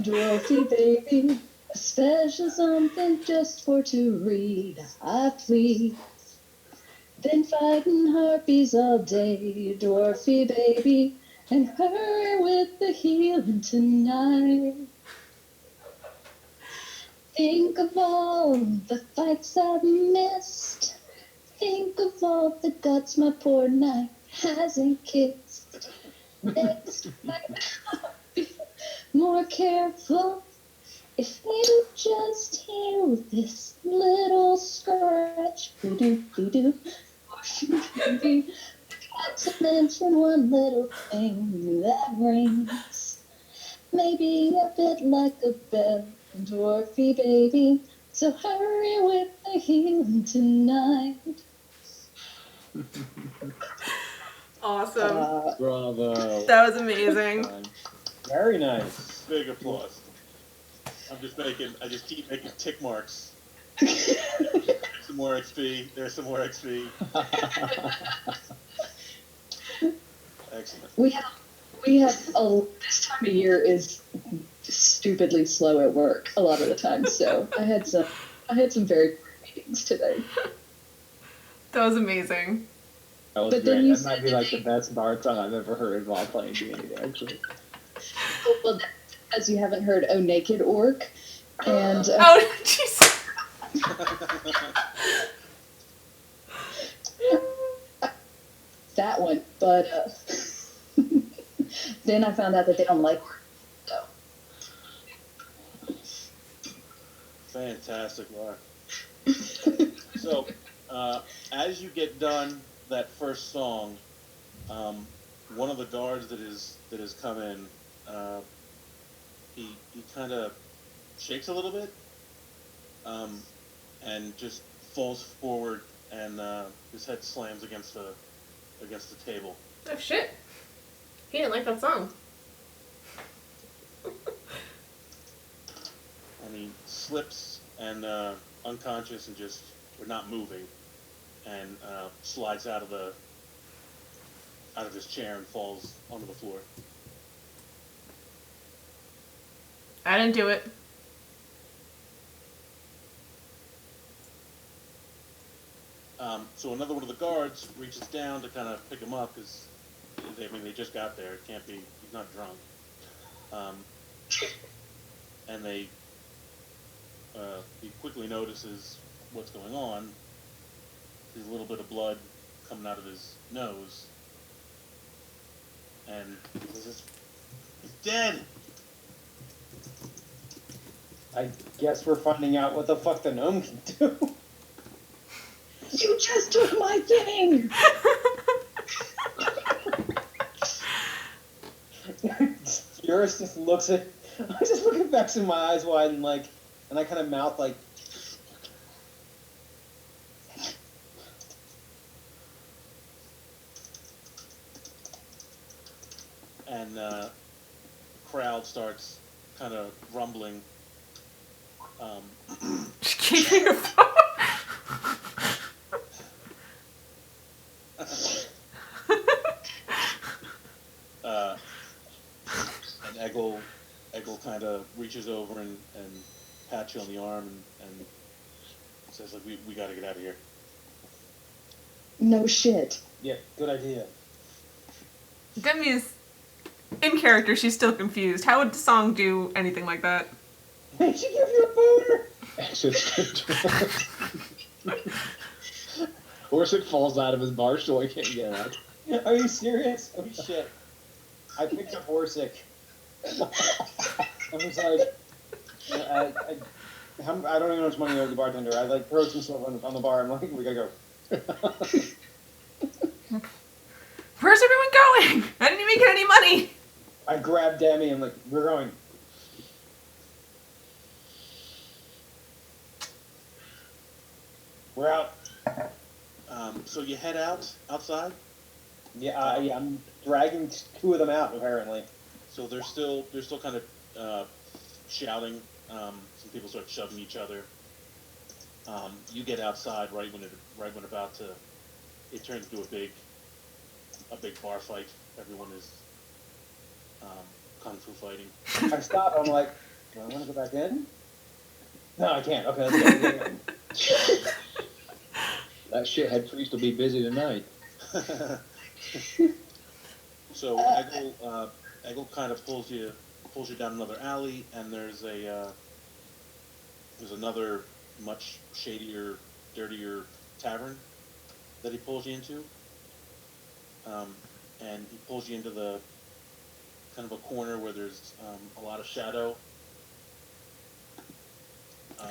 Dwarfy baby, a special something just for to read, I plead. Been fighting harpies all day, dwarfy baby, and hurry with the healing tonight. Think of all the fights I've missed. Think of all the guts my poor knight hasn't kissed. Next time I'll be more careful. If you just heal this little scratch, be-do, baby, got to mention one little thing that rings. Maybe a bit like a bell, dwarfy baby. So hurry with the healing tonight. Awesome. Bravo. That was amazing. Very nice. Big applause. I just keep making tick marks. Some more XP. There's some more XP. Excellent. We have this time of year is stupidly slow at work a lot of the time. So I had some very quick meetings today. That was amazing. That was But then great. you That might said be that like the best bard song I've ever heard while playing D&D, actually. Well, as you haven't heard "Oh Naked Orc," and Oh jeez. that one, but then I found out that they don't like orcs. So Fantastic, Laura. So, as you get done that first song, one of the guards that has come in, he kind of shakes a little bit, and just falls forward, and his head slams against the table. Oh shit. He didn't like that song. And he slips and unconscious and just we're not moving, and slides out of his chair and falls onto the floor. I didn't do it. So another one of the guards reaches down to kind of pick him up because they just got there. It can't be. He's not drunk. And he quickly notices what's going on. There's a little bit of blood coming out of his nose, and he says, "He's dead." I guess we're finding out what the fuck the gnome can do. you just took my thing. Eurus just looks at. I just look at Vex in my eyes wide and I kind of mouth like. And crowd starts kind of rumbling. She gave me your phone. And Eggle kind of reaches over and pats you on the arm and says, like, we got to get out of here. No shit. Yeah, good idea. Demi's in character. She's still confused. How would the song do anything like that? Hey, she give you a boner. Orsic falls out of his bar stool. He can't get out. Are you serious? Oh shit! I picked up Orsic. I was like, I don't even know how much money I owe the bartender. I like throw some stuff on the bar. I'm like, we gotta go. Where's everyone going? I didn't even get any money. I grabbed Demi. I'm like, we're going. We're out. So you head outside. Yeah, yeah. I'm dragging two of them out apparently. So they're still kind of shouting. Some people start shoving each other. You get outside right when it turns into a big bar fight. Everyone is kung fu fighting. I stop. I'm like, do I want to go back in? No, I can't. Okay, let's go. That shithead priest will be busy tonight. So Eggle kind of pulls you down another alley, and there's another much shadier, dirtier tavern that he pulls you into. And he pulls you into the kind of a corner where there's a lot of shadow.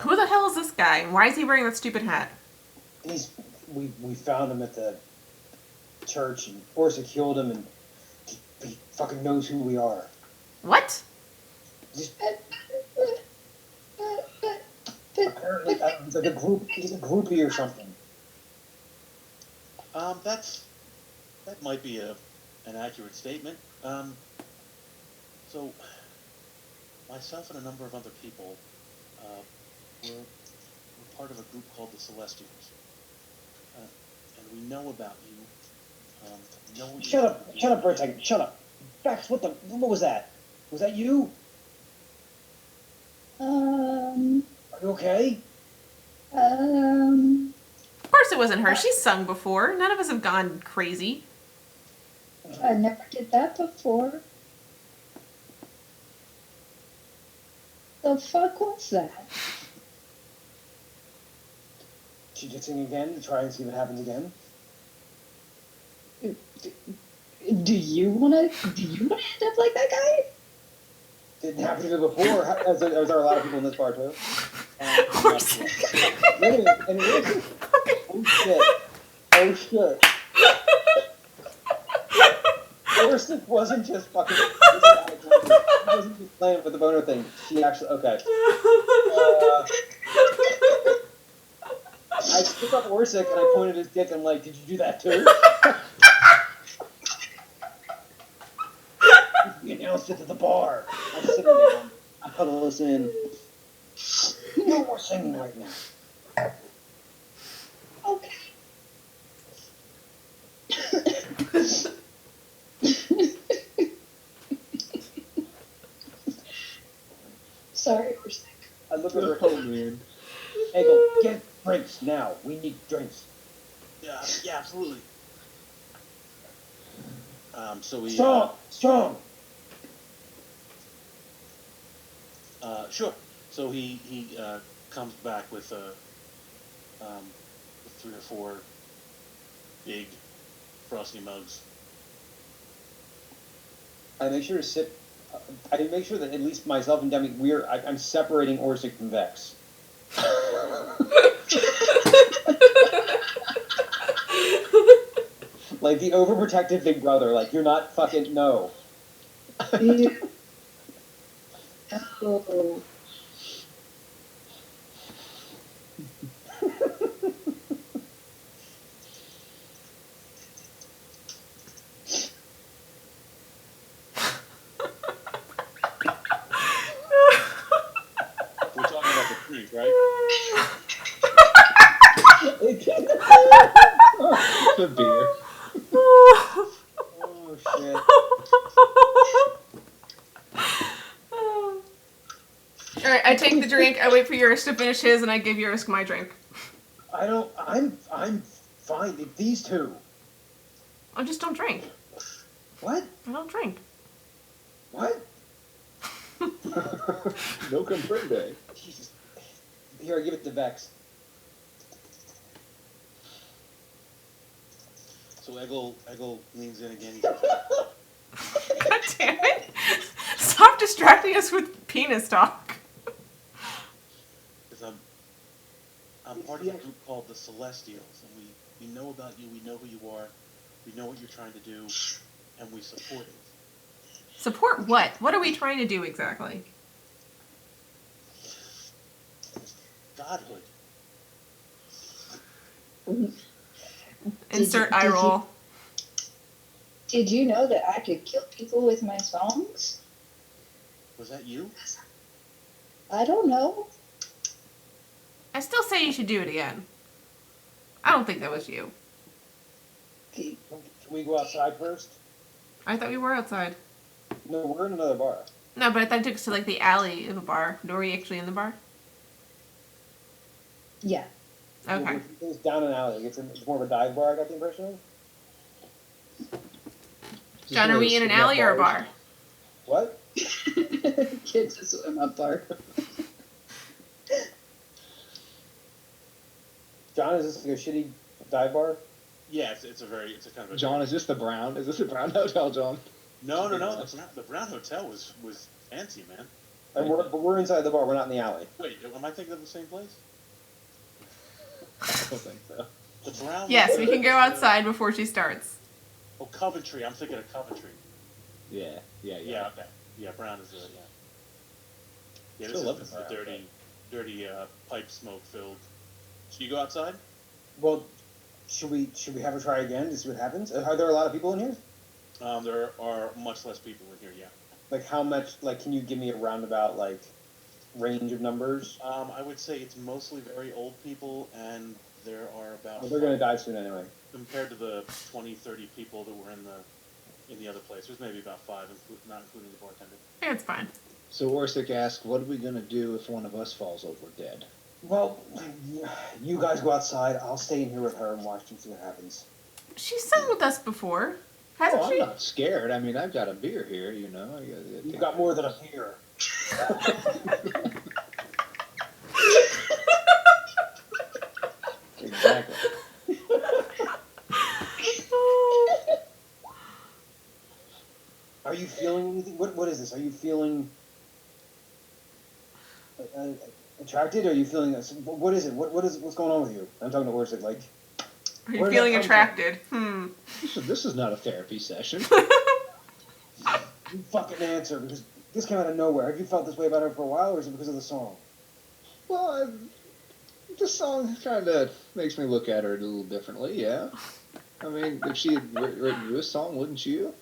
Who the hell is this guy? And why is he wearing that stupid hat? We found him at the church, and Orsa killed him, and he fucking knows who we are. What? Apparently, he's like he's a groupie or something. That might be an accurate statement. So myself and a number of other people we're part of a group called the Celestials, and we know about you. Shut up for a second. Shut up. Bex, what was that? Was that you? Are you okay? Of course it wasn't her. She's sung before. None of us have gone crazy. I never did that before. The fuck was that? Should you sing again to try and see what happens again? Do you wanna end up like that guy? Didn't happen to me before. Was there a lot of people in this bar too? Orsic. Wait a minute. And oh shit. Oh shit. Orsic wasn't just fucking. She wasn't just playing with the boner thing. She actually. Okay. I picked up Orsic and I pointed his dick and I'm like, did you do that too? We announced it to the bar. I'm sitting down. I huddle us in. No more singing right now. Okay. Sorry, we're sick. I look at her. Oh, man. Eggle, get drinks now. We need drinks. Yeah, absolutely. So we Strong. sure. So he comes back with 3 or 4 big frosty mugs. I make sure to sit. I make sure that at least myself and Demi, I'm separating Orsic from Vex. Like the overprotective big brother. Like you're not fucking no. Oh. We're talking about the drink. The beer. Oh shit. Alright, I take the drink, I wait for Yuris to finish his, and I give Yuris my drink. I'm fine. These two. I just don't drink. What? I don't drink. What? No comprende. Jesus. Here, give it to Vex. So Eggle leans in again. God damn it! Stop distracting us with penis talk. Because I'm part of a group called the Celestials, and we know about you, we know who you are, we know what you're trying to do, and we support it. Support what? What are we trying to do exactly? Godhood. Insert eye roll. Did you know that I could kill people with my songs? Was that you? I don't know. I still say you should do it again. I don't think that was you. Can we go outside first? I thought we were outside. No, we're in another bar. No, but I thought it took us to like the alley of a bar. Were we actually in the bar? Yeah. Okay. It's down an alley. It's more of a dive bar, I got the impression of. John, are we in an alley or a bar? What? Kids just swim up bar. John, is this like a shitty dive bar? Yeah, it's a kind of a... John, is this the Brown? Is this the Brown Hotel, John? No, the Brown Hotel was fancy, man. And we're inside the bar. We're not in the alley. Wait, am I thinking of the same place? I don't think so. The Brown... Yes, we can go outside before she starts. Oh, Coventry. I'm thinking of Coventry. Yeah. Yeah, okay. Yeah, Brown is the... Yeah, yeah, Still love this is the the Brown, dirty pipe smoke filled... Should you go outside? Well, should we have her try again to see what happens? Are there a lot of people in here? There are much less people in here, yeah. Like how much? Like, can you give me a roundabout like range of numbers? I would say it's mostly very old people, and there are about... Well, they're gonna die soon anyway. Compared to the 20, 30 people that were in the other place, there's maybe about 5, not including the bartender. Yeah, it's fine. So Orsic asked, what are we going to do if one of us falls over dead? Well, you guys go outside. I'll stay in here with her and watch and see what happens. She's sung with us before, hasn't Oh, I'm she? not scared. I mean, I've got a beer here, you know. You've got more than a beer. Exactly. Are you feeling anything? What is this? Are you feeling attracted? Are you feeling this? What is it? What's going on with you? I'm talking to Orsic. Like, Are you where did feeling that come attracted? This is not a therapy session. You fucking answer, because this came out of nowhere. Have you felt this way about her for a while, or is it because of the song? Well, this song kind of makes me look at her a little differently, yeah. I mean, if she had written you a song, wouldn't you?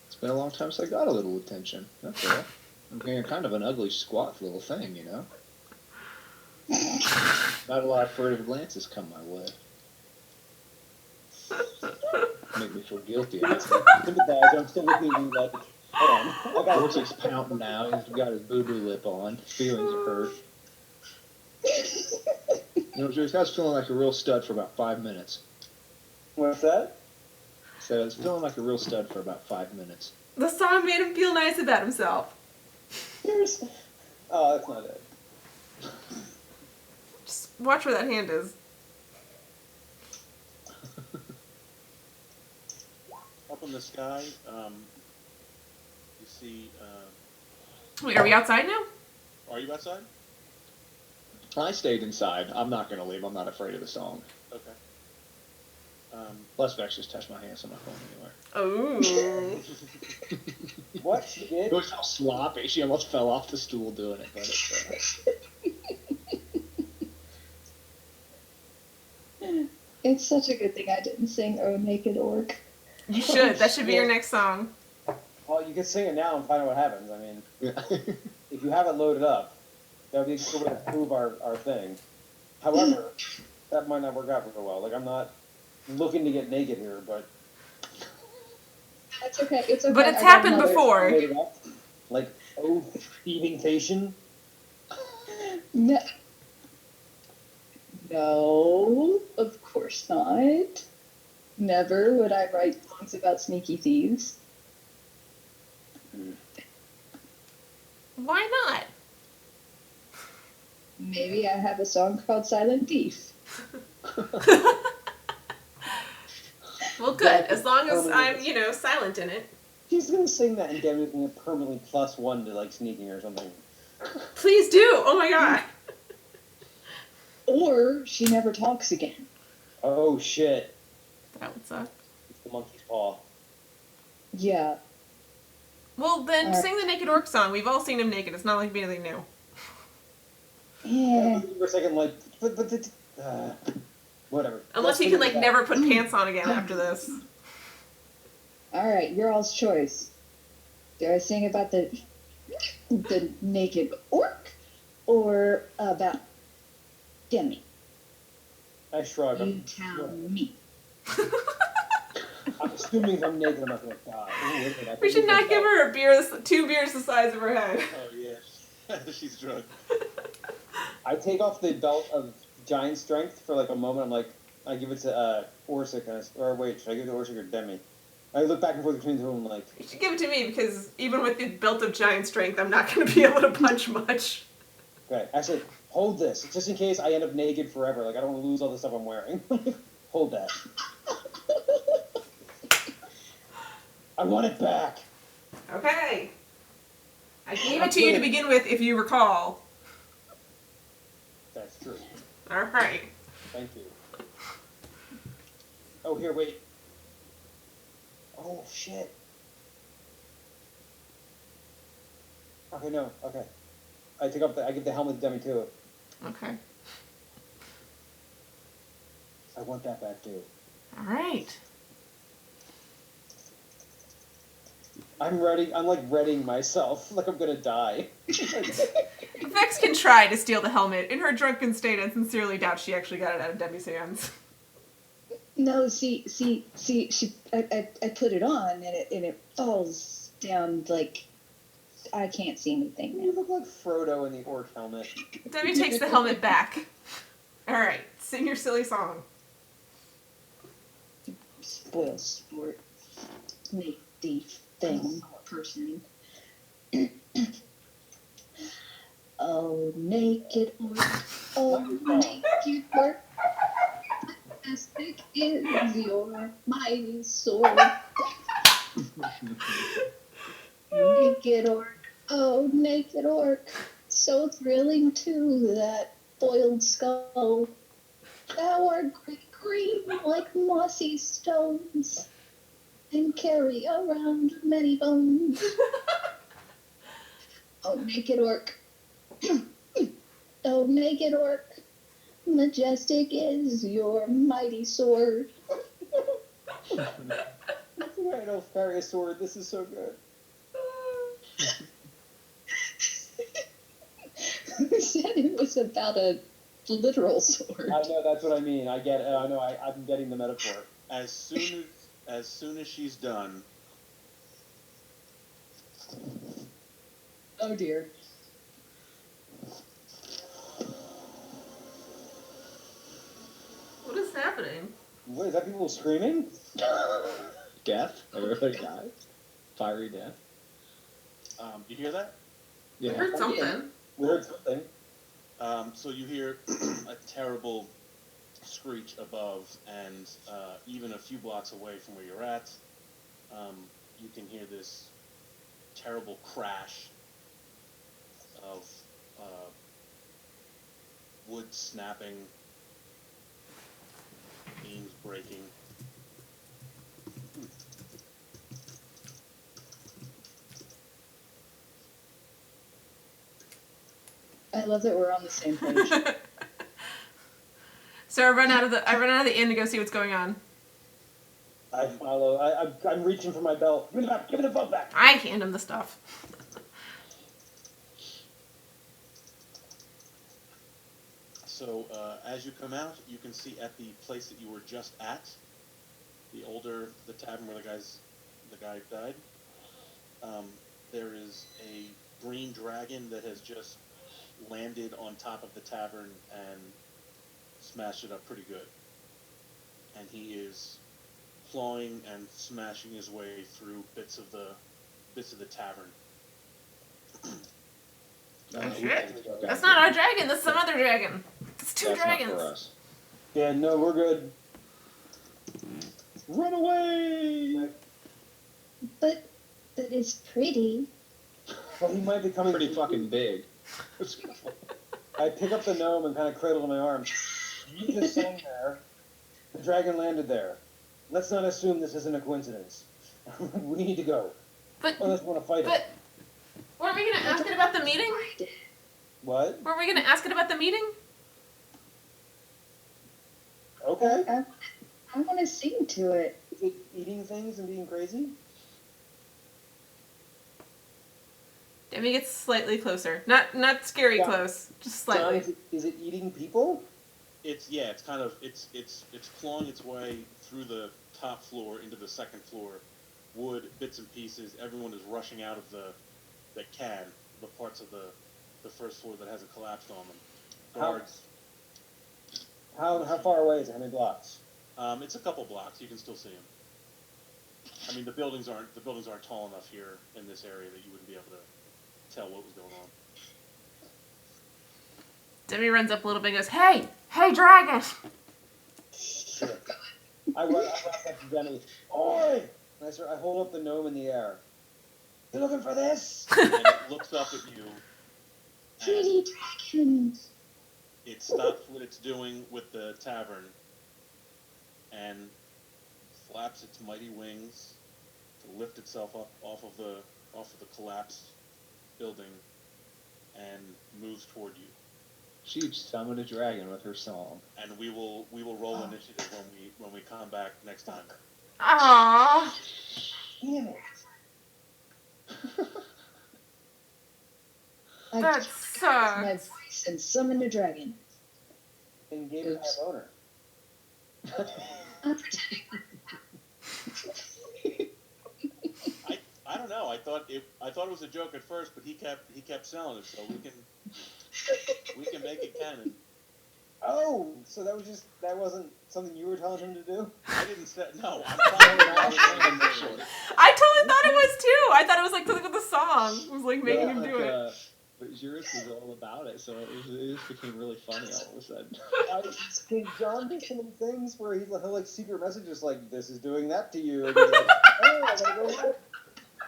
It's been a long time since I got a little attention. That's all. I'm being kind of an ugly, squat little thing, you know? Not a lot of furtive glances come my way. Make me feel guilty. Sympathize, I'm still looking at you like, hold on. I got Ortic's pouting now. He's got his boo-boo lip on. His feelings are hurt. You know, I was feeling like a real stud for about 5 minutes. What's that? So I was feeling like a real stud for about 5 minutes. The song made him feel nice about himself. Oh, that's not it. Just watch where that hand is. Up in the sky, you see... Wait, are we outside now? Are you outside? I stayed inside. I'm not going to leave. I'm not afraid of the song. Okay. Plus, Vex just touched my hands on my phone anyway. Oh. What? She did? It was so sloppy. She almost fell off the stool doing it. But it's, It's such a good thing I didn't sing "Oh Naked Orc." You should. That should be your next song. Well, you can sing it now and find out what happens. I mean, yeah. if you have it loaded up, that would be a good way to prove our thing. However, that might not work out real well. Like, I'm not looking to get naked here, but It's okay. It's okay. But it's I got happened another. before. made it up. Like eating-tation. No, no, of course not. Never would I write songs about sneaky thieves. Why not? Maybe I have a song called Silent Thief. Well, good. As long as I'm, silent in it. He's gonna sing that and Debbie's gonna permanently +1 to like sneaking or something. Please do. Oh my god. Or she never talks again. Oh shit. That would suck. It's the monkey's paw. Yeah. Well, then Alright. sing the Naked Orc song. We've all seen him naked. It's not like anything new. Yeah. For a second, like, whatever. Unless he can, like, never put pants on again after this. Alright, your all's choice. Do I sing about the naked orc or about Demi? I shrug. You tell me. I'm assuming if I'm naked, I'm not gonna die. We should not give her 2 beers the size of her head. Oh yeah, she's drunk. I take off the belt of giant strength for like a moment. I'm like, I give it to Orsic, or wait, should I give it to Orsic or Demi? I look back and forth between the two of them, like. You should give it to me because even with the belt of giant strength, I'm not going to be able to punch much. Okay, actually, hold this just in case I end up naked forever. Like I don't want to lose all the stuff I'm wearing. Hold that. I want it back. Okay. I gave it to you to begin with, if you recall. That's true. All right. Thank you. Oh, here, wait. Oh, shit. Okay, no, okay. I give the helmet to Demi too. Okay. I want that back too. All right. I'm ready. I'm like readying myself. Like I'm gonna die. Vex can try to steal the helmet. In her drunken state, I sincerely doubt she actually got it out of Demi's hands. No, see, I put it on and it falls down like I can't see anything You now. look like Frodo in the orc helmet. Demi takes the helmet back. All right, sing your silly song. Spoil sport. Make thief thing person. Oh, naked orc. Oh, naked orc. Majestic is your mighty sword. Naked orc. Oh, naked orc. So thrilling too, that foiled skull. Thou art green like mossy stones, and carry around many bones. Oh, naked orc. Oh, naked orc. Majestic is your mighty sword. That's right, I don't carry a sword. This is so good. Who said it was about a literal sword? I know, that's what I mean. I get it. I know, I'm getting the metaphor. As soon as she's done, Oh dear. What is happening? What, is that people screaming? Death? Everybody dies? Fiery death? you hear that? I Yeah. heard something. We heard something. So you hear a terrible screech above, and even a few blocks away from where you're at, you can hear this terrible crash of wood snapping, beams breaking. I love that we're on the same page. So I run out of the inn to go see what's going on. I follow. I'm reaching for my belt. Give me the belt. Give me the belt back. I hand him the stuff. So as you come out, you can see at the place that you were just at, the tavern where the guy died, there is a green dragon that has just landed on top of the tavern and smashed it up pretty good. And he is clawing and smashing his way through bits of the tavern. Shit. That's not our dragon. That's some other dragon. It's two That's dragons. not for us. Yeah, no, we're good. Run away! But it's pretty. Well, he might be coming. Pretty fucking big. I pick up the gnome and kind of cradle in my arms. You just sang there. The dragon landed there. Let's not assume this isn't a coincidence. We need to go. But Unless we want to fight it. but weren't we gonna ask it about the meeting? What? Weren't we gonna ask it about the meeting? Okay. I want to sing to it. Is it eating things and being crazy? Demi gets slightly closer. Not scary Yeah. close. Just John, slightly. is it eating people? It's kind of it's clawing its way through the top floor into the second floor. Wood, bits and pieces. Everyone is rushing out of the parts of the first floor that hasn't collapsed on them. Guards. How far away is it? How many blocks? It's a couple blocks. You can still see them. I mean, the buildings aren't tall enough here in this area that you wouldn't be able to tell what was going on. Demi runs up a little bit and goes, Hey, dragon! Shit. I run up to Jenny. Oi! And I hold up the gnome in the air. You looking for this? And it looks up at you. Pretty dragons. It stops what it's doing with the tavern and flaps its mighty wings to lift itself up off of the collapsed building and moves toward you. She summoned a dragon with her song. And we will roll initiative when we come back next time. Aww. Damn it. I That took out my sucks. voice and summoned a dragon. And gave it Oops. a boner. I'm pretending. I don't know. I thought it was a joke at first, but he kept selling it, so we can make it canon. Oh, so that wasn't something you were telling him to do? I didn't say no. I'm telling you now. I totally thought it was too. I thought it was like something with the song. It was like making him do it. But Juris was all about it, so it just became really funny all of a sudden. Can John do some things where he'll like secret messages like, this is doing that to you? And he's like, oh, I gotta go.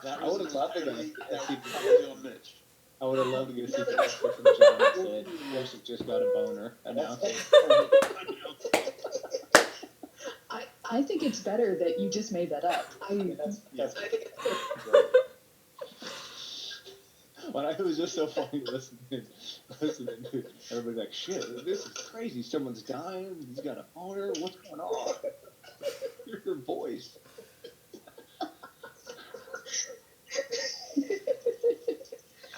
That I was would've loved to go. that was probably on Mitch. I would have loved to get a secret message from John that said, Joseph just got a boner. Announcing. I think it's better that you just made that up. That's When it was just so funny listening to everybody like, shit, this is crazy. Someone's dying. He's got a boner. What's going on? Your voice.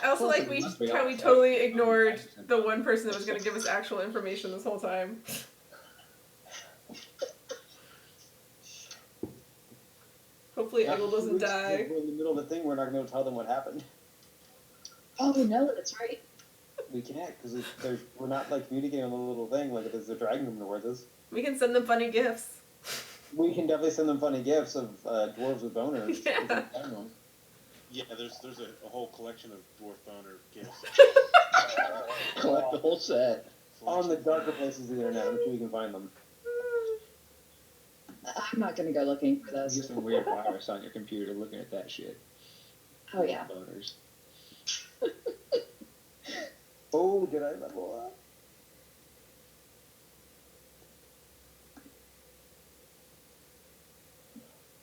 I also like how we totally ignored the one person that was going to give us actual information this whole time. Hopefully Eggle doesn't die. We're in the middle of the thing. We're not going to be able to tell them what happened. Oh no, that's right. We can't because we're not like communicating on the little thing. Like if there's a dragon coming towards us, We can send them funny gifts. we can definitely send them funny gifts of dwarves with boners. Yeah. Yeah, there's a whole collection of dwarf boner gifts. Collect the whole set. On the darker places of the internet, I'm sure you can find them. I'm not gonna go looking for Get those. some weird virus on your computer looking at that shit. Oh yeah. Boners. Oh, did I level up?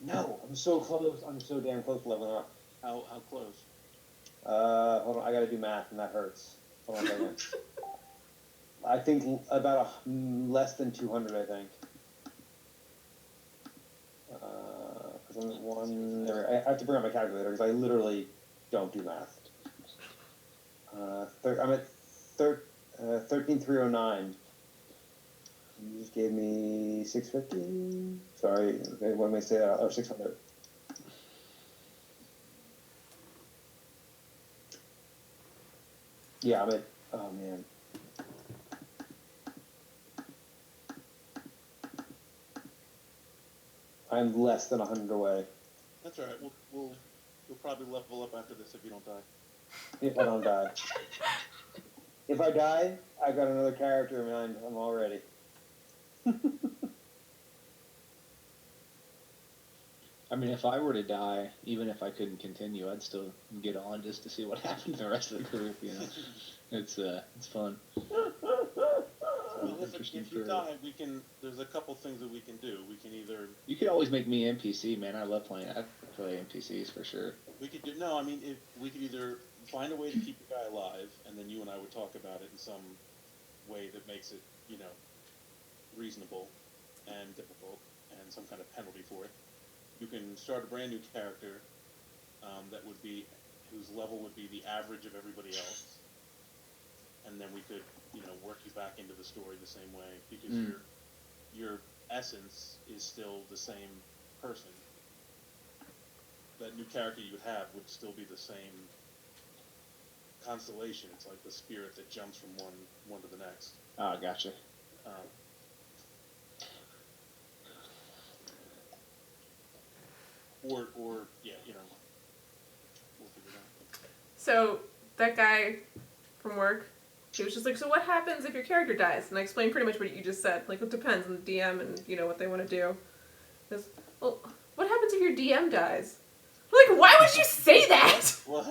No, I'm so close. I'm so damn close to leveling up. How close? Hold on, I gotta do math, and that hurts. Hold on a second. I think about less than 200, I think. Because I'm at one. I have to bring up my calculator because I literally don't do math. I'm at 13,309. You just gave me 650. Sorry, what may I say that? Or 600. Yeah, I'm at. Oh man. I'm less than 100 away. That's all right. You'll probably level up after this if you don't die. If I don't die. If I die, I got another character in mind. I'm all ready. I mean, if I were to die, even if I couldn't continue, I'd still get on just to see what happened to the rest of the group. You know, it's fun. Well, if you die, we can. There's a couple things that we can do. We can either. You could always make me NPC, man. I love playing. I play NPCs for sure. We could do no. I mean, if we could either find a way to keep the guy alive, and then you and I would talk about it in some way that makes it, you know, reasonable and difficult, and some kind of penalty for it. You can start a brand new character that would be whose level would be the average of everybody else, and then we could, you know, work you back into the story the same way because your essence is still the same person. That new character you would have would still be the same constellation. It's like the spirit that jumps from one to the next. Oh, gotcha. Or yeah, you know, we'll figure it out. So that guy from work, he was just like, so what happens if your character dies? And I explained pretty much what you just said. Like, it depends on the DM and, you know, what they want to do. He goes, well, what happens if your DM dies? I'm like, why would you say that? What?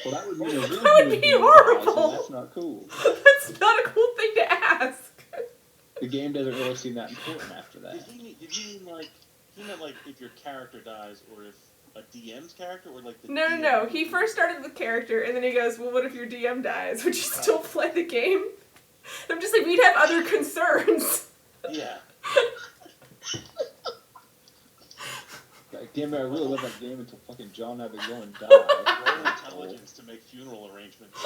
Well, that would be That would be horrible. That's not cool. That's not a cool thing to ask. The game doesn't really seem that important after that. Did he mean like he meant like if your character dies or if a DM's character or like the No. He first started with character and then he goes, well, what if your DM dies? Would you still play the game? And I'm just like, we'd have other concerns. Yeah. Like, damn it, I really love that game until fucking John had to go and die. Roll intelligence to make funeral arrangements.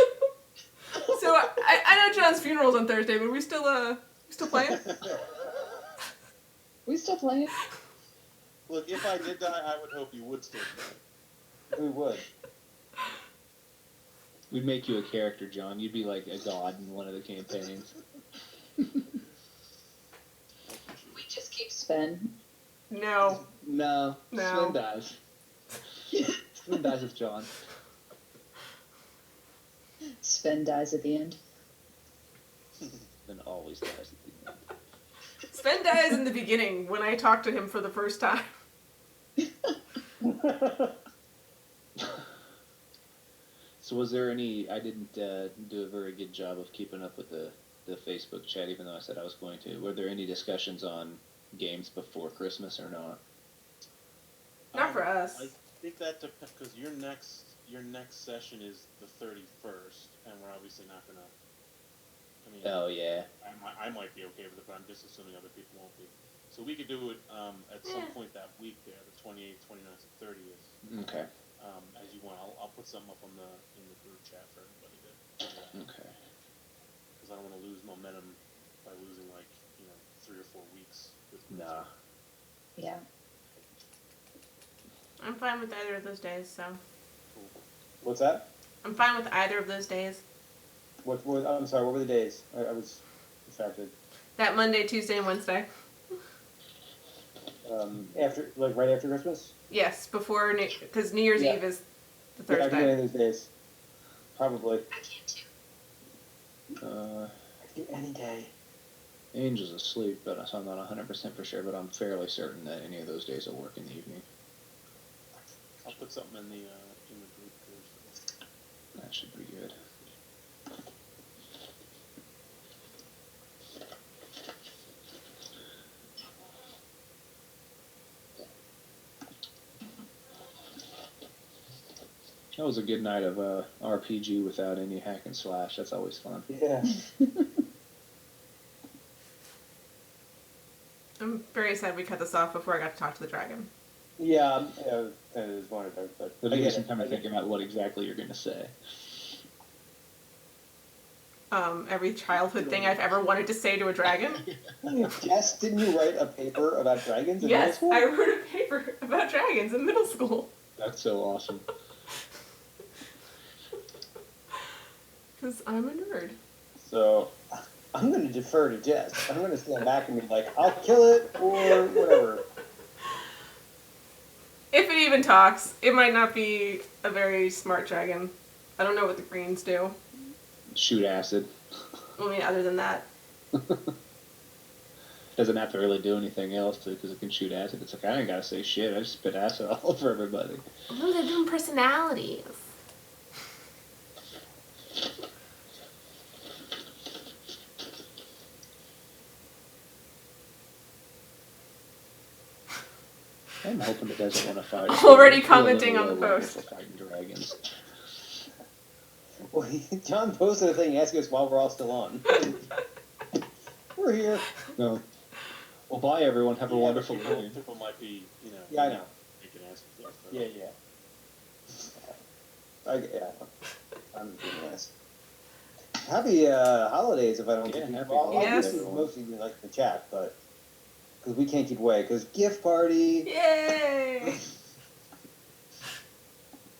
So I know John's funeral's on Thursday, but we still playing? We still playing? Look, if I did die, I would hope you would still play. We would. We'd make you a character, John. You'd be like a god in one of the campaigns. We just keep Sven. No. No. No. Sven dies. Sven dies with John. Sven dies at the end. Sven always dies at the end. Sven dies in the beginning when I talk to him for the first time. So was there any, I didn't do a very good job of keeping up with the Facebook chat, even though I said I was going to. Were there any discussions on games before Christmas or not? Not for us. I think that depends, because your next session is the 31st, and we're obviously not gonna. I mean, Oh, yeah. I might be okay with it, but I'm just assuming other people won't be. So we could do it at some point that week there, the 28th, 29th, and 30th. Okay. As you want, I'll put something up in the group chat for everybody to. Okay. Because I don't want to lose momentum by losing 3 or 4 weeks. Nah. Yeah. I'm fine with either of those days, so. What's that? I'm fine with either of those days. I'm sorry, what were the days? I was distracted. That Monday, Tuesday, and Wednesday. Right after Christmas? Yes, before, because New Year's Yeah. Eve is the Yeah, I can do Thursday. any of those days. Probably. I can't do. I can do any day. Angel's asleep, but so I'm not 100% for sure, but I'm fairly certain that any of those days will work in the evening. I'll put something in the group first. That should be good. That was a good night of RPG without any hack and slash. That's always fun. Yeah. I'm very sad we cut this off before I got to talk to the dragon. Yeah, I just wanted to, but But I I get guess it. I'm kind of thinking about what exactly you're going to say. every childhood thing I've ever wanted to say to a dragon. Jess, didn't you write a paper about dragons in middle Yes, school? I wrote a paper about dragons in middle school. That's so awesome. Because I'm a nerd. So, I'm going to defer to Jess. I'm going to stand back and be like, I'll kill it, or whatever. If it even talks, it might not be a very smart dragon. I don't know what the greens do. Shoot acid. I mean, other than that. Doesn't have to really do anything else because it can shoot acid. It's like, I ain't gotta say shit. I just spit acid all over everybody. Oh, they're doing personalities. I'm hoping it doesn't want to fight. Already commenting on the post. For fighting dragons. Well, John posted a thing asking us why we're all still on. We're here. No. Well, bye everyone. Have a wonderful day. People might be, Yeah, I know. making ass and stuff. Yeah. I'm doing this. Happy holidays if I don't Yeah, keep happy well, holidays, this is everyone. mostly like the chat, but because we can't keep away. Because gift party, Yay!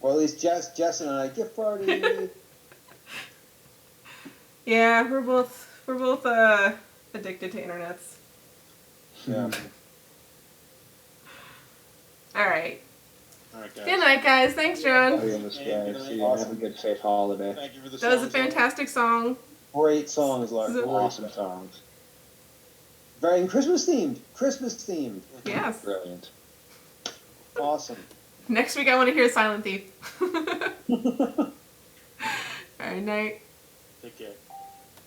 or at least Jess and I gift party. Yeah, we're both addicted to internets. Yeah. All right. All right, guys. Good night, guys. Thanks, John. Bye in the sky. Good night. See you. Have a good, safe holiday. Thank you for the That was a songs, Lauren. fantastic song. Great songs, Lark. So- Great Awesome songs. Very and Christmas themed. Christmas themed. Yes. Brilliant. Awesome. Next week, I want to hear Silent Thief. All right, night. Take care.